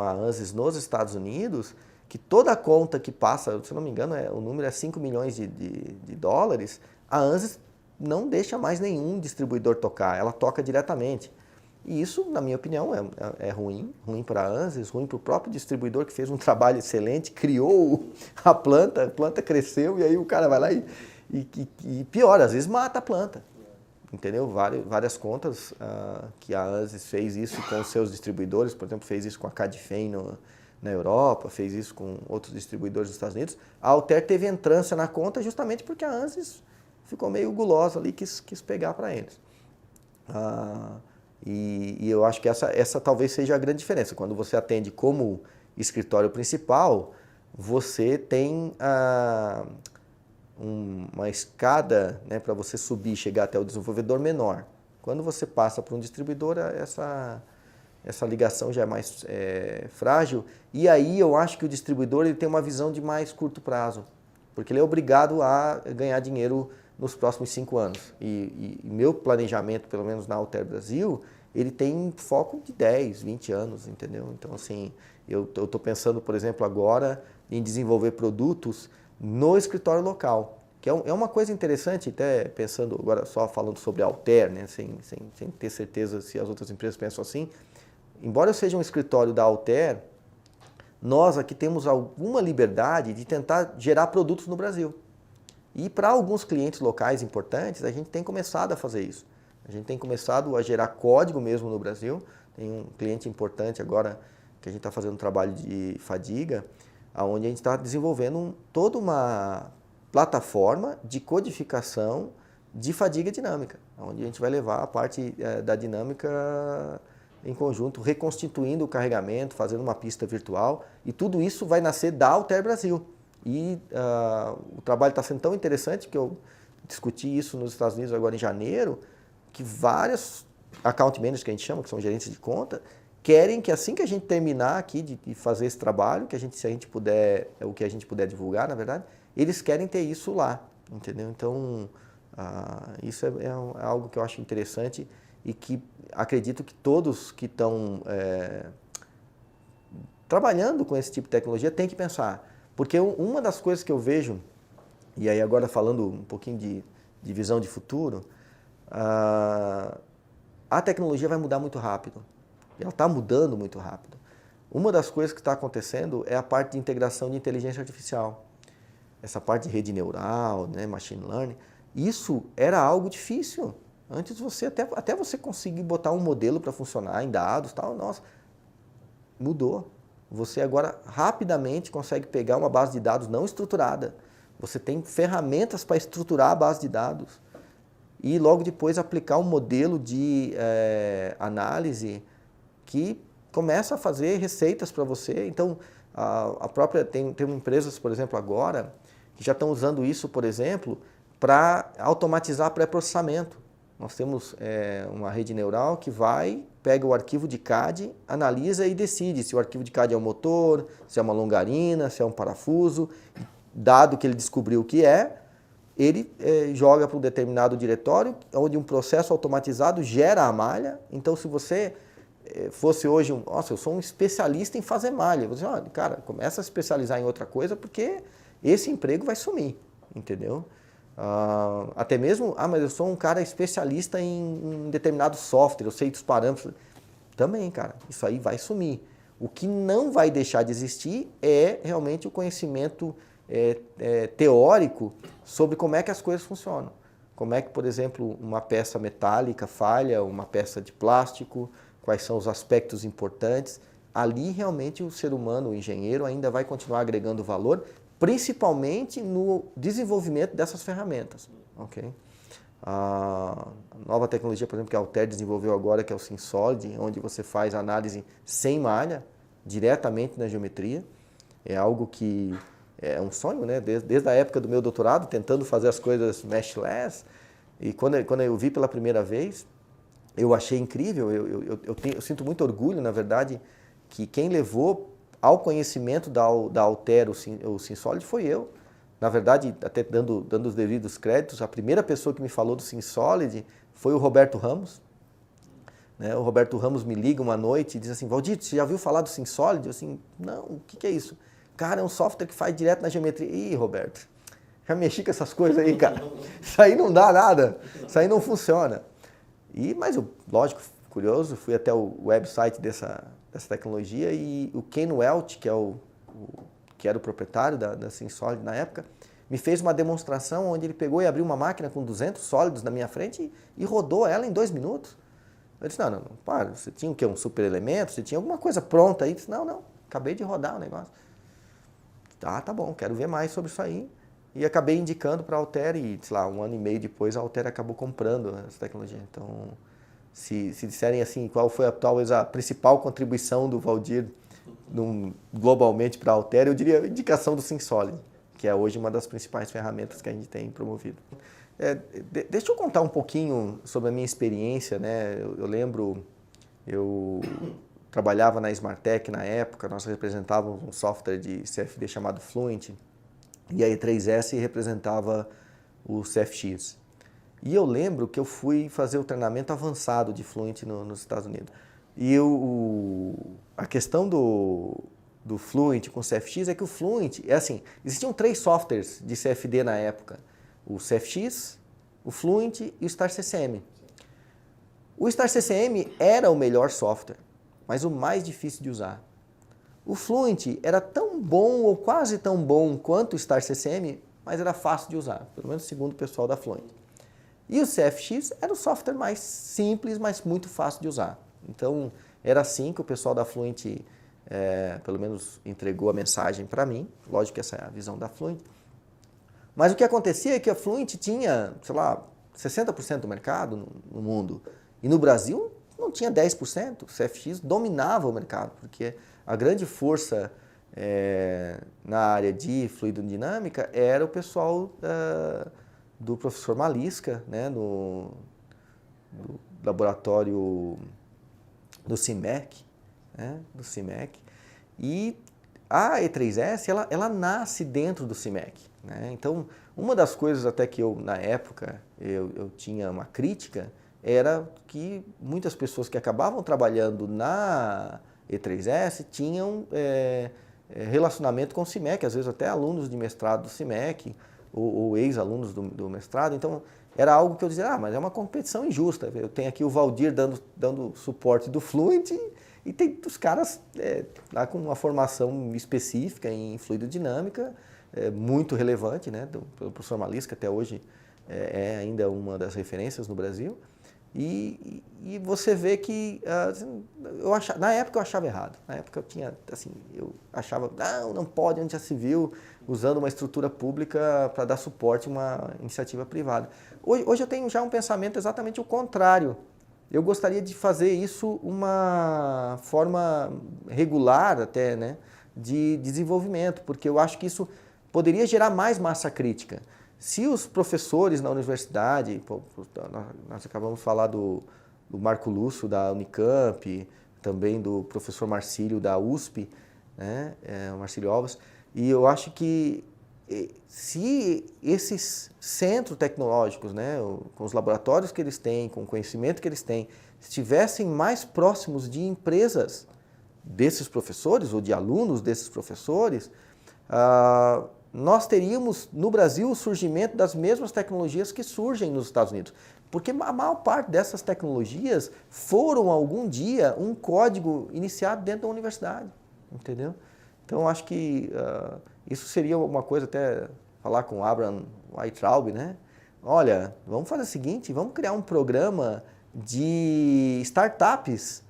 a ANSYS nos Estados Unidos, que toda a conta que passa, se não me engano, o número é 5 milhões de dólares, a ANSYS não deixa mais nenhum distribuidor tocar, ela toca diretamente. E isso, na minha opinião, é ruim para a ANSYS, ruim para o próprio distribuidor que fez um trabalho excelente, criou a planta cresceu e aí o cara vai lá e pior, às vezes mata a planta. Entendeu? Várias contas que a ANSYS fez isso com os seus distribuidores, por exemplo, fez isso com a Cadfem na Europa, fez isso com outros distribuidores dos Estados Unidos. A Altair teve entrância na conta justamente porque a ANSYS ficou meio gulosa ali, quis pegar para eles. E eu acho que essa talvez seja a grande diferença. Quando você atende como escritório principal, você tem uma escada, né, para você subir e chegar até o desenvolvedor menor. Quando você passa para um distribuidor, essa ligação já é mais frágil. E aí eu acho que o distribuidor ele tem uma visão de mais curto prazo, porque ele é obrigado a ganhar dinheiro nos próximos 5 anos. E meu planejamento, pelo menos na Altair Brasil, ele tem foco de 10, 20 anos, entendeu? Então, assim, eu estou pensando, por exemplo, agora em desenvolver produtos no escritório local, que é uma coisa interessante, até pensando agora só falando sobre a Altair, né, sem ter certeza se as outras empresas pensam assim. Embora eu seja um escritório da Altair, nós aqui temos alguma liberdade de tentar gerar produtos no Brasil. E para alguns clientes locais importantes, a gente tem começado a fazer isso. A gente tem começado a gerar código mesmo no Brasil. Tem um cliente importante agora que a gente está fazendo um trabalho de fadiga, onde a gente está desenvolvendo toda uma plataforma de codificação de fadiga dinâmica, onde a gente vai levar a parte da dinâmica em conjunto, reconstituindo o carregamento, fazendo uma pista virtual, e tudo isso vai nascer da Altair Brasil. E o trabalho está sendo tão interessante que eu discuti isso nos Estados Unidos agora em janeiro, que vários account managers que a gente chama, que são gerentes de conta, querem que assim que a gente terminar aqui de fazer esse trabalho, se a gente puder, o que a gente puder divulgar, na verdade, eles querem ter isso lá, entendeu? Então, isso é algo que eu acho interessante e que acredito que todos que estão trabalhando com esse tipo de tecnologia têm que pensar. Porque uma das coisas que eu vejo, e aí agora falando um pouquinho de visão de futuro, a tecnologia vai mudar muito rápido. Ela está mudando muito rápido. Uma das coisas que está acontecendo é a parte de integração de inteligência artificial. Essa parte de rede neural, né, machine learning, isso era algo difícil. Antes até você conseguir botar um modelo para funcionar em dados, tal, nossa, mudou. Você agora rapidamente consegue pegar uma base de dados não estruturada. Você tem ferramentas para estruturar a base de dados e logo depois aplicar um modelo de análise que começa a fazer receitas para você. Então, tem empresas, por exemplo, agora, que já estão usando isso, por exemplo, para automatizar pré-processamento. Nós temos uma rede neural que pega o arquivo de CAD, analisa e decide se o arquivo de CAD é um motor, se é uma longarina, se é um parafuso. Dado que ele descobriu o que ele joga para um determinado diretório, onde um processo automatizado gera a malha. Então, se você fosse hoje eu sou um especialista em fazer malha. Você, cara, começa a especializar em outra coisa porque esse emprego vai sumir, entendeu? Até mesmo, mas eu sou um cara especialista em determinado software, eu sei dos parâmetros. Também, cara, isso aí vai sumir. O que não vai deixar de existir é realmente o conhecimento teórico sobre como é que as coisas funcionam. Como é que, por exemplo, uma peça metálica falha, uma peça de plástico, quais são os aspectos importantes. Ali realmente o ser humano, o engenheiro, ainda vai continuar agregando valor, principalmente no desenvolvimento dessas ferramentas. Okay? A nova tecnologia, por exemplo, que a Altair desenvolveu agora, que é o SimSolid, onde você faz análise sem malha, diretamente na geometria, é algo que é um sonho, né? Desde a época do meu doutorado, tentando fazer as coisas meshless, e quando eu vi pela primeira vez, eu achei incrível, eu sinto muito orgulho, na verdade, que quem levou ao conhecimento da Altair o SimSolid foi eu. Na verdade, até dando os devidos créditos, a primeira pessoa que me falou do SimSolid foi o Roberto Ramos. Né? O Roberto Ramos me liga uma noite e diz assim, Valdir, você já ouviu falar do SimSolid? Eu assim, não, o que é isso? Cara, é um software que faz direto na geometria. Ih, Roberto, já mexi com essas coisas aí, cara. Isso aí não dá nada, isso aí não funciona. Mas eu, lógico, curioso, fui até o website dessa tecnologia e o Ken Welch, que era o proprietário da SimSolid na época, me fez uma demonstração onde ele pegou e abriu uma máquina com 200 sólidos na minha frente e rodou ela em 2 minutos. Eu disse, não, para, você tinha o quê? Um super elemento? Você tinha alguma coisa pronta aí? Eu disse, não, acabei de rodar o negócio. Tá bom, quero ver mais sobre isso aí. E acabei indicando para a Altair e, sei lá, 1 ano e meio depois a Altair acabou comprando essa tecnologia. Então, se disserem assim, qual foi talvez a principal contribuição do Valdir globalmente para a Altair, eu diria a indicação do SimSolid, que é hoje uma das principais ferramentas que a gente tem promovido. Deixa eu contar um pouquinho sobre a minha experiência, né? Eu lembro, eu trabalhava na Smartec na época, nós representávamos um software de CFD chamado Fluent, e a E3S representava o CFX. E eu lembro que eu fui fazer o treinamento avançado de Fluent nos Estados Unidos. E a questão do Fluent com o CFX é que o Fluent, existiam 3 softwares de CFD na época. O CFX, o Fluent e o StarCCM. O StarCCM era o melhor software, mas o mais difícil de usar. O Fluent era tão bom ou quase tão bom quanto o StarCCM, mas era fácil de usar, pelo menos segundo o pessoal da Fluent. E o CFX era o software mais simples, mas muito fácil de usar. Então, era assim que o pessoal da Fluent, pelo menos, entregou a mensagem para mim. Lógico que essa é a visão da Fluent. Mas o que acontecia é que a Fluent tinha, sei lá, 60% do mercado no mundo. E no Brasil não tinha 10%. O CFX dominava o mercado, porque a grande força na área de fluidodinâmica era o pessoal do professor Malisca, né, do laboratório do CIMEC, né, e a E3S ela nasce dentro do CIMEC, né? Então, uma das coisas até que na época eu tinha uma crítica era que muitas pessoas que acabavam trabalhando na E3S tinham relacionamento com o CIMEC, às vezes até alunos de mestrado do CIMEC ou ex-alunos do mestrado. Então, era algo que eu dizia, mas é uma competição injusta. Eu tenho aqui o Valdir dando suporte do Fluent e tem os caras lá com uma formação específica em fluidodinâmica, muito relevante, né, pelo professor Malisca, até hoje é ainda uma das referências no Brasil. E você vê que, na época eu achava errado. Na época eu achava, não pode, onde já se viu, usando uma estrutura pública para dar suporte a uma iniciativa privada. Hoje eu tenho já um pensamento exatamente o contrário. Eu gostaria de fazer isso uma forma regular até, né, de desenvolvimento, porque eu acho que isso poderia gerar mais massa crítica. Se os professores na universidade, nós acabamos de falar do Marco Lúcio da Unicamp, também do professor Marcílio da USP, né, o Marcílio Alves, e eu acho que se esses centros tecnológicos, né, com os laboratórios que eles têm, com o conhecimento que eles têm, estivessem mais próximos de empresas desses professores ou de alunos desses professores, nós teríamos no Brasil o surgimento das mesmas tecnologias que surgem nos Estados Unidos. Porque a maior parte dessas tecnologias foram algum dia um código iniciado dentro da universidade, entendeu? Então, eu acho que isso seria uma coisa, até falar com o Abraham Weintraub, né? Olha, vamos fazer o seguinte, vamos criar um programa de startups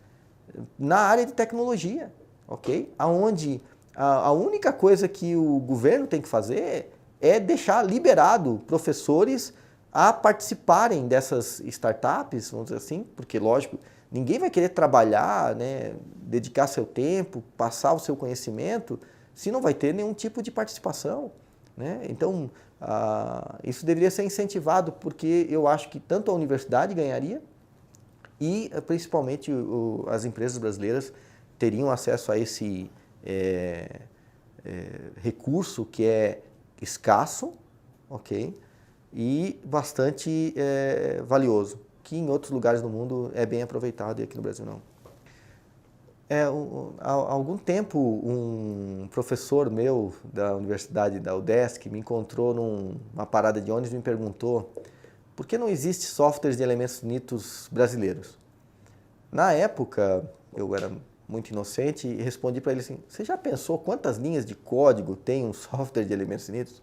na área de tecnologia, ok? Onde a única coisa que o governo tem que fazer é deixar liberado professores a participarem dessas startups, vamos dizer assim, porque, lógico, ninguém vai querer trabalhar, né, dedicar seu tempo, passar o seu conhecimento, se não vai ter nenhum tipo de participação, né? Então, isso deveria ser incentivado, porque eu acho que tanto a universidade ganharia e, principalmente, as empresas brasileiras teriam acesso a esse recurso que é escasso, ok? E bastante valioso, que em outros lugares do mundo é bem aproveitado e aqui no Brasil não. Há algum tempo, um professor meu da universidade da UDESC me encontrou numa parada de ônibus e me perguntou por que não existe softwares de elementos finitos brasileiros. Na época, eu era muito inocente e respondi para ele assim, você já pensou quantas linhas de código tem um software de elementos finitos?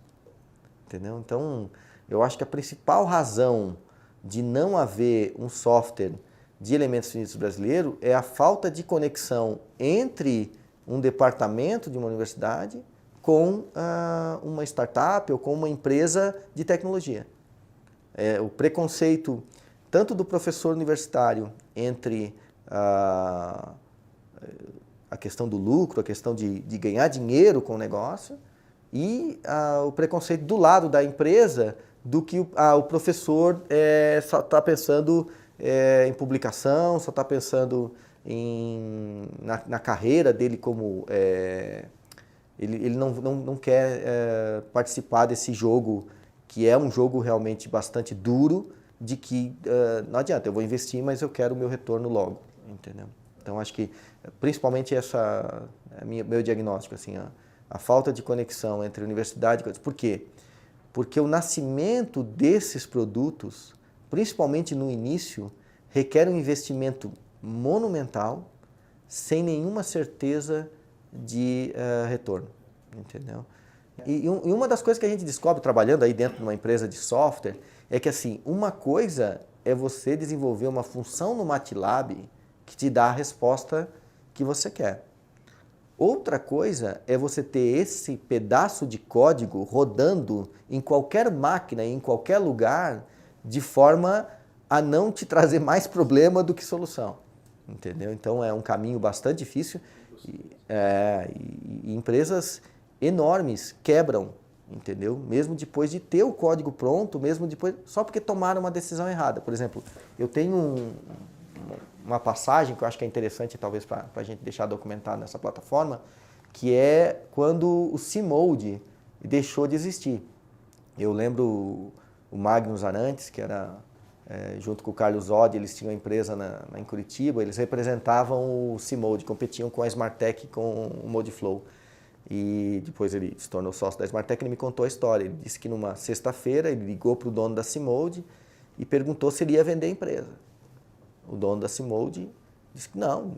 Entendeu? Então, eu acho que a principal razão de não haver um software de elementos finitos brasileiro é a falta de conexão entre um departamento de uma universidade com uma startup ou com uma empresa de tecnologia. O preconceito tanto do professor universitário entre a questão do lucro, a questão de ganhar dinheiro com o negócio e o preconceito do lado da empresa do que o professor só está pensando em publicação, só está pensando na carreira dele como... ele não quer participar desse jogo, que é um jogo realmente bastante duro, de que não adianta, eu vou investir, mas eu quero o meu retorno logo, entendeu? Então, acho que principalmente essa é meu diagnóstico, assim, a falta de conexão entre universidade e coisas. Por quê? Porque o nascimento desses produtos, principalmente no início, requer um investimento monumental, sem nenhuma certeza de retorno, entendeu? E uma das coisas que a gente descobre trabalhando aí dentro de uma empresa de software é que, assim, uma coisa é você desenvolver uma função no MATLAB que te dá a resposta que você quer. Outra coisa é você ter esse pedaço de código rodando em qualquer máquina, em qualquer lugar, de forma a não te trazer mais problema do que solução, entendeu? Então é um caminho bastante difícil e empresas enormes quebram, entendeu? Mesmo depois de ter o código pronto, mesmo depois, só porque tomaram uma decisão errada. Por exemplo, eu tenho uma passagem que eu acho que é interessante talvez para a gente deixar documentado nessa plataforma, que é quando o C-Mode deixou de existir. Eu lembro o Magnus Arantes, que era junto com o Carlos Odd, eles tinham uma empresa em Curitiba, eles representavam o C-Mode, competiam com a Smartec e com o Modeflow. E depois ele se tornou sócio da Smartec e ele me contou a história. Ele disse que numa sexta-feira ele ligou para o dono da C-Mode e perguntou se ele ia vender a empresa. O dono da C-Mode disse que não,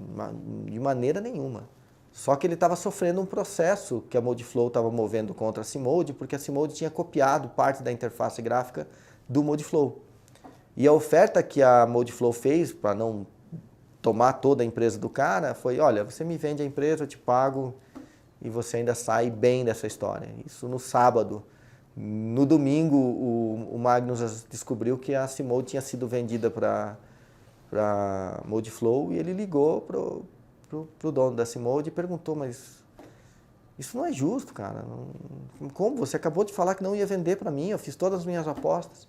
de maneira nenhuma. Só que ele estava sofrendo um processo que a Modeflow estava movendo contra a C-Mode, porque a C-Mode tinha copiado parte da interface gráfica do Modeflow. E a oferta que a Modeflow fez, para não tomar toda a empresa do cara, foi, olha, você me vende a empresa, eu te pago e você ainda sai bem dessa história. Isso no sábado. No domingo, o Magnus descobriu que a C-Mode tinha sido vendida para Modeflow e ele ligou pro dono da C-Mode e perguntou, mas isso não é justo, cara. Como? Você acabou de falar que não ia vender para mim, eu fiz todas as minhas apostas.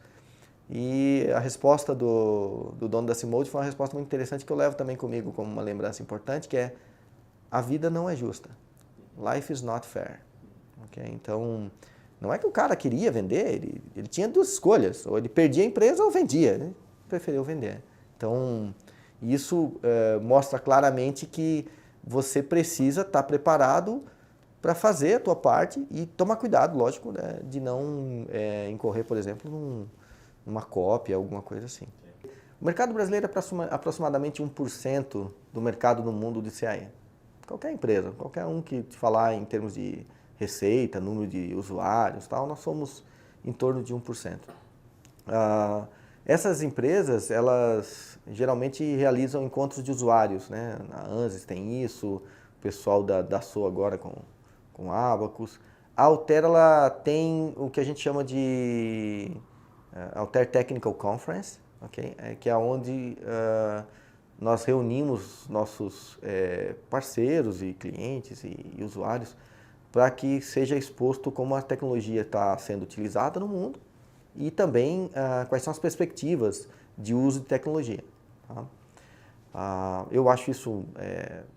E a resposta do dono da C-Mode foi uma resposta muito interessante que eu levo também comigo como uma lembrança importante, que é: a vida não é justa. Life is not fair. Okay? Então, não é que o cara queria vender, ele tinha duas escolhas, ou ele perdia a empresa ou vendia, ele preferiu vender. Então, isso mostra claramente que você precisa estar preparado para fazer a tua parte e tomar cuidado, lógico, né, de não incorrer, por exemplo, numa cópia, alguma coisa assim. O mercado brasileiro é aproximadamente 1% do mercado no mundo de CAE. Qualquer empresa, qualquer um que te falar em termos de receita, número de usuários, tal, nós somos em torno de 1%. Essas empresas, elas geralmente realizam encontros de usuários, né? A ANSYS tem isso, o pessoal da SOA agora com Abacus. A Altair, ela tem o que a gente chama de Altair Technical Conference, okay? Que é onde nós reunimos nossos parceiros e clientes e usuários para que seja exposto como a tecnologia está sendo utilizada no mundo e também quais são as perspectivas de uso de tecnologia. Tá? Eu acho isso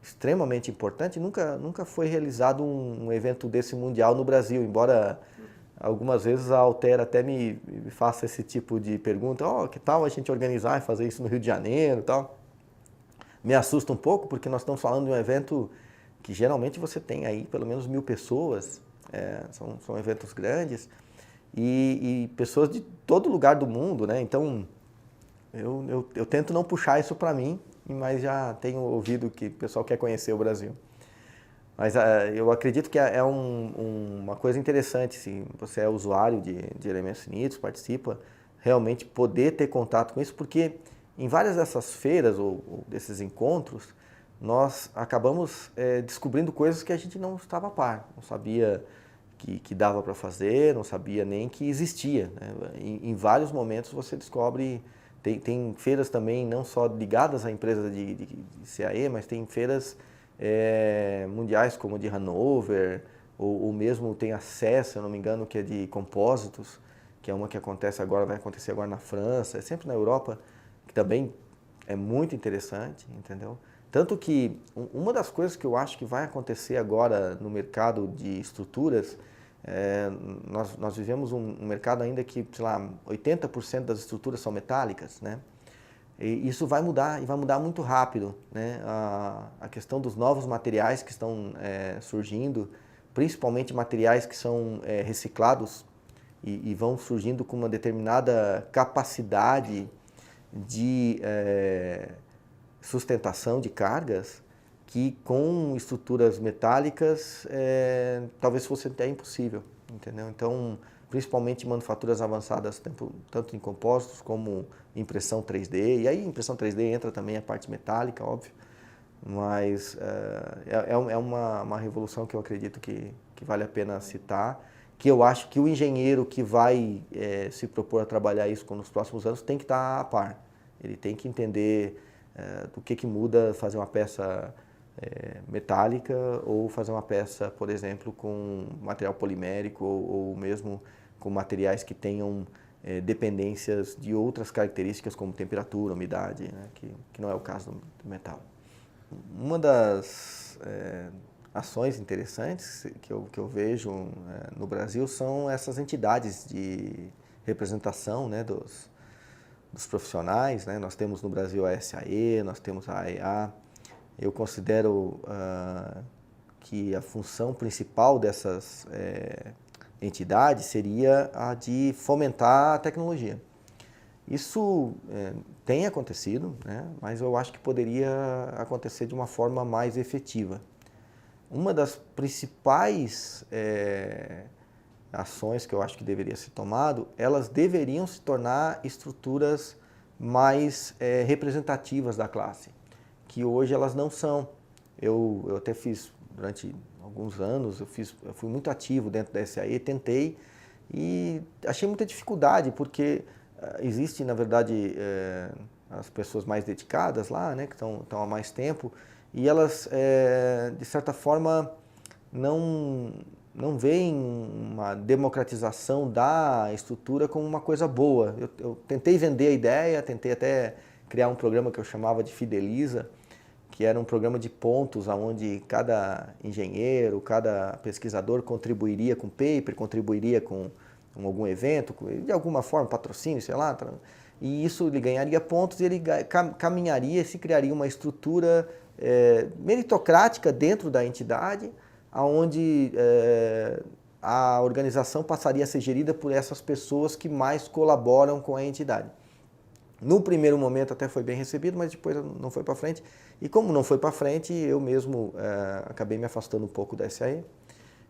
extremamente importante. Nunca foi realizado um evento desse mundial no Brasil, embora algumas vezes a Altair até me faça esse tipo de pergunta, que tal a gente organizar e fazer isso no Rio de Janeiro e tal. Me assusta um pouco porque nós estamos falando de um evento que geralmente você tem aí pelo menos 1000 pessoas, são eventos grandes e pessoas de todo lugar do mundo, né? Então eu tento não puxar isso para mim, mas já tenho ouvido que o pessoal quer conhecer o Brasil. Mas eu acredito que é uma coisa interessante, se você é usuário de elementos finitos, participa, realmente poder ter contato com isso, porque em várias dessas feiras ou desses encontros, nós acabamos descobrindo coisas que a gente não estava a par, não sabia que dava para fazer, não sabia nem que existia. Né? Em vários momentos você descobre, tem feiras também não só ligadas à empresa de CAE, mas tem feiras mundiais como a de Hanover, ou mesmo tem a CES, se eu não me engano, que é de compósitos, que é uma que acontece agora, vai acontecer agora na França, é sempre na Europa, que também é muito interessante, entendeu? Tanto que uma das coisas que eu acho que vai acontecer agora no mercado de estruturas, nós vivemos um mercado ainda que, sei lá, 80% das estruturas são metálicas, né? E isso vai mudar, e vai mudar muito rápido, né? A questão dos novos materiais que estão surgindo, principalmente materiais que são reciclados e vão surgindo com uma determinada capacidade de sustentação de cargas, que com estruturas metálicas talvez fosse até impossível, entendeu? Então, principalmente manufaturas avançadas, tanto em compósitos como impressão 3D, e aí impressão 3D entra também a parte metálica, óbvio, mas é uma revolução que eu acredito que vale a pena citar, que eu acho que o engenheiro que vai se propor a trabalhar isso nos próximos anos tem que estar a par, ele tem que entender do que muda fazer uma peça metálica ou fazer uma peça, por exemplo, com material polimérico ou mesmo com materiais que tenham dependências de outras características como temperatura, umidade, né, que não é o caso do metal. Uma das ações interessantes que eu vejo no Brasil são essas entidades de representação, né, dos profissionais, né? Nós temos no Brasil a SAE, nós temos a AEA. Eu considero que a função principal dessas entidades seria a de fomentar a tecnologia. Isso tem acontecido, né? Mas eu acho que poderia acontecer de uma forma mais efetiva. Uma das principais ações que eu acho que deveria ser tomado, elas deveriam se tornar estruturas mais representativas da classe, que hoje elas não são. Eu até fiz, durante alguns anos, eu fui muito ativo dentro da SAE, tentei e achei muita dificuldade, porque existe, na verdade, as pessoas mais dedicadas lá, né, que estão há mais tempo, e elas, de certa forma, não veem uma democratização da estrutura como uma coisa boa. Eu tentei vender a ideia, tentei até criar um programa que eu chamava de Fideliza, que era um programa de pontos onde cada engenheiro, cada pesquisador contribuiria com paper, contribuiria com algum evento, de alguma forma, patrocínio, sei lá, e isso ele ganharia pontos e ele caminharia, se criaria uma estrutura meritocrática dentro da entidade, onde a organização passaria a ser gerida por essas pessoas que mais colaboram com a entidade. No primeiro momento até foi bem recebido, mas depois não foi para frente. E como não foi para frente, eu mesmo acabei me afastando um pouco da SAE.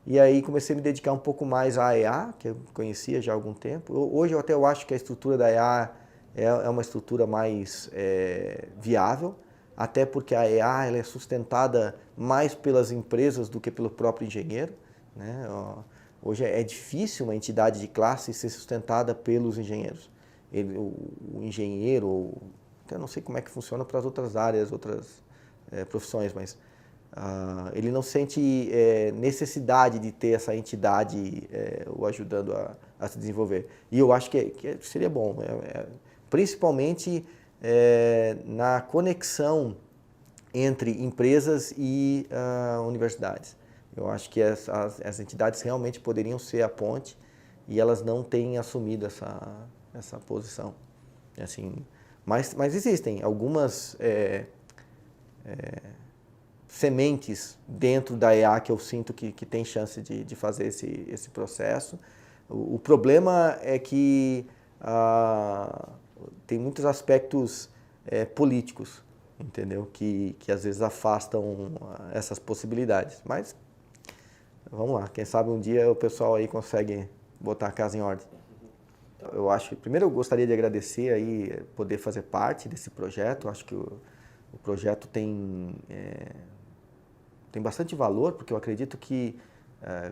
E aí comecei a me dedicar um pouco mais à AEA, que eu conhecia já há algum tempo. Hoje eu acho que a estrutura da AEA é uma estrutura mais viável, até porque a EA ela é sustentada mais pelas empresas do que pelo próprio engenheiro, né? Hoje é difícil uma entidade de classe ser sustentada pelos engenheiros. O engenheiro, eu não sei como é que funciona para as outras áreas, outras profissões, mas ele não sente necessidade de ter essa entidade o ajudando a se desenvolver. E eu acho que seria bom, principalmente na conexão entre empresas e universidades. Eu acho que as entidades realmente poderiam ser a ponte e elas não têm assumido essa posição. Assim, mas existem algumas sementes dentro da EA que eu sinto que tem chance de fazer esse processo. O problema é que tem muitos aspectos políticos, entendeu? Que às vezes afastam essas possibilidades. Mas vamos lá, quem sabe um dia o pessoal aí consegue botar a casa em ordem. Eu acho, primeiro eu gostaria de agradecer aí poder fazer parte desse projeto. Eu acho que o projeto tem bastante valor, porque eu acredito que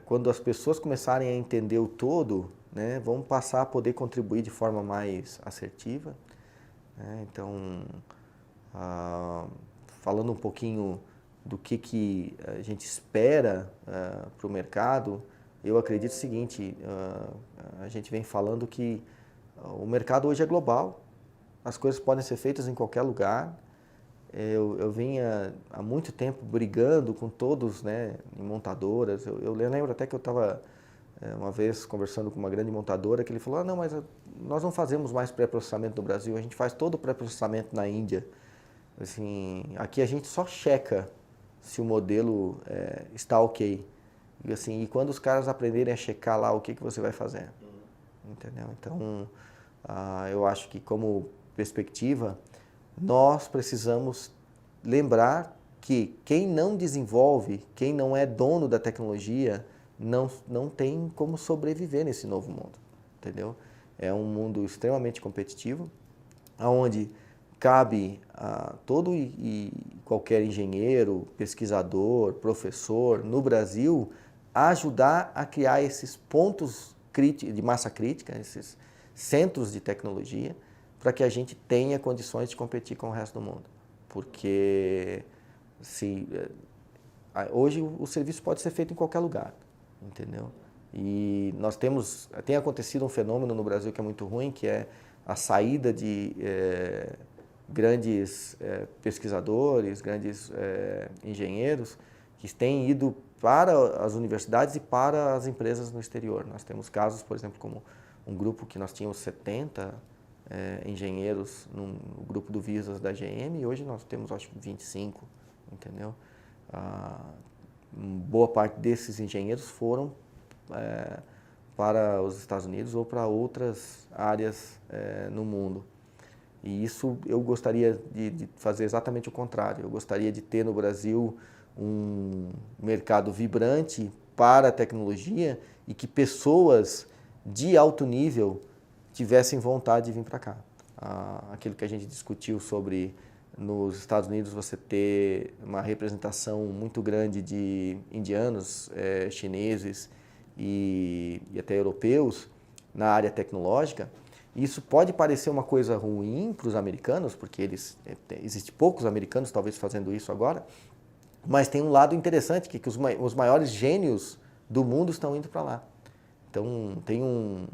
quando as pessoas começarem a entender o todo, né, vão passar a poder contribuir de forma mais assertiva. Né? Então, falando um pouquinho do que a gente espera para o mercado, eu acredito o seguinte, a gente vem falando que o mercado hoje é global, as coisas podem ser feitas em qualquer lugar. Eu vinha há muito tempo brigando com todos, né, em montadoras. Eu lembro até que eu estava uma vez conversando com uma grande montadora que ele falou, não, mas nós não fazemos mais pré-processamento no Brasil, a gente faz todo o pré-processamento na Índia. Assim, aqui a gente só checa se o modelo está ok. E, assim, e quando os caras aprenderem a checar lá, o que você vai fazer? Entendeu? Então, eu acho que como perspectiva, nós precisamos lembrar que quem não desenvolve, quem não é dono da tecnologia, não tem como sobreviver nesse novo mundo, entendeu? É um mundo extremamente competitivo, onde cabe a todo e qualquer engenheiro, pesquisador, professor no Brasil ajudar a criar esses pontos de massa crítica, esses centros de tecnologia, para que a gente tenha condições de competir com o resto do mundo. Porque hoje o serviço pode ser feito em qualquer lugar, entendeu? E nós tem acontecido um fenômeno no Brasil que é muito ruim, que é a saída de grandes pesquisadores, grandes engenheiros, que têm ido para as universidades e para as empresas no exterior. Nós temos casos, por exemplo, como um grupo que nós tínhamos 70 engenheiros no grupo do Visas da GM, e hoje nós temos, acho que 25, entendeu? Boa parte desses engenheiros foram para os Estados Unidos ou para outras áreas no mundo. E isso eu gostaria de fazer exatamente o contrário. Eu gostaria de ter no Brasil um mercado vibrante para a tecnologia e que pessoas de alto nível tivessem vontade de vir para cá. Aquilo que a gente discutiu sobre nos Estados Unidos você ter uma representação muito grande de indianos, chineses e até europeus na área tecnológica. Isso pode parecer uma coisa ruim para os americanos, porque existem poucos americanos talvez fazendo isso agora, mas tem um lado interessante, que os maiores gênios do mundo estão indo para lá. Então, tem um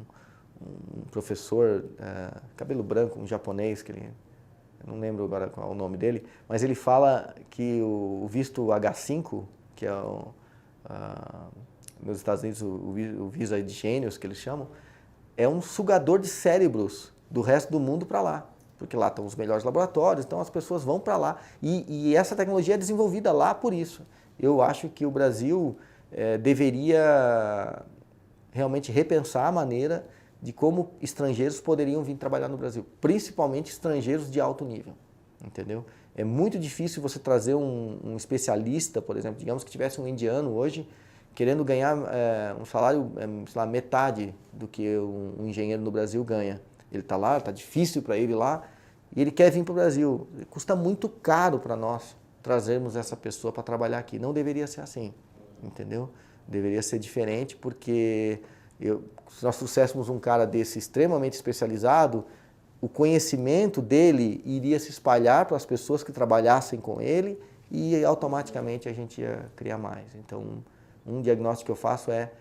professor, cabelo branco, um japonês, eu não lembro agora qual é o nome dele, mas ele fala que o visto H5, que é nos Estados Unidos o Visa de Gênios, que eles chamam, é um sugador de cérebros do resto do mundo para lá, porque lá estão os melhores laboratórios, então as pessoas vão para lá. E essa tecnologia é desenvolvida lá por isso. Eu acho que o Brasil deveria realmente repensar a maneira de como estrangeiros poderiam vir trabalhar no Brasil, principalmente estrangeiros de alto nível, entendeu? É muito difícil você trazer um especialista, por exemplo, digamos que tivesse um indiano hoje, querendo ganhar um salário, sei lá, metade do que um engenheiro no Brasil ganha. Ele está lá, está difícil para ele lá, e ele quer vir para o Brasil. Custa muito caro para nós trazermos essa pessoa para trabalhar aqui. Não deveria ser assim, entendeu? Deveria ser diferente, porque se nós trouxéssemos um cara desse extremamente especializado, o conhecimento dele iria se espalhar para as pessoas que trabalhassem com ele e automaticamente a gente ia criar mais. Então, um diagnóstico que eu faço é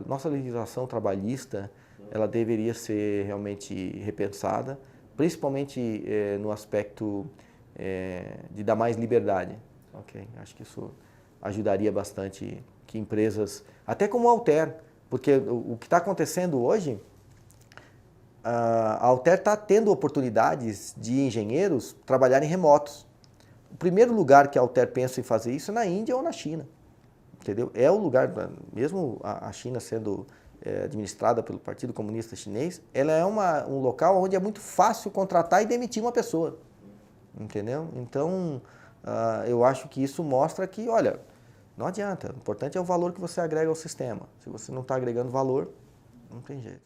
nossa legislação trabalhista, ela deveria ser realmente repensada, principalmente no aspecto de dar mais liberdade. Okay? Acho que isso ajudaria bastante que empresas, até como a Alter, porque o que está acontecendo hoje, a Alter está tendo oportunidades de engenheiros trabalharem remotos. O primeiro lugar que a Alter pensa em fazer isso é na Índia ou na China, entendeu? É o lugar, mesmo a China sendo administrada pelo Partido Comunista Chinês, ela é um local onde é muito fácil contratar e demitir uma pessoa, entendeu? Então, eu acho que isso mostra que, olha, não adianta, o importante é o valor que você agrega ao sistema. Se você não está agregando valor, não tem jeito.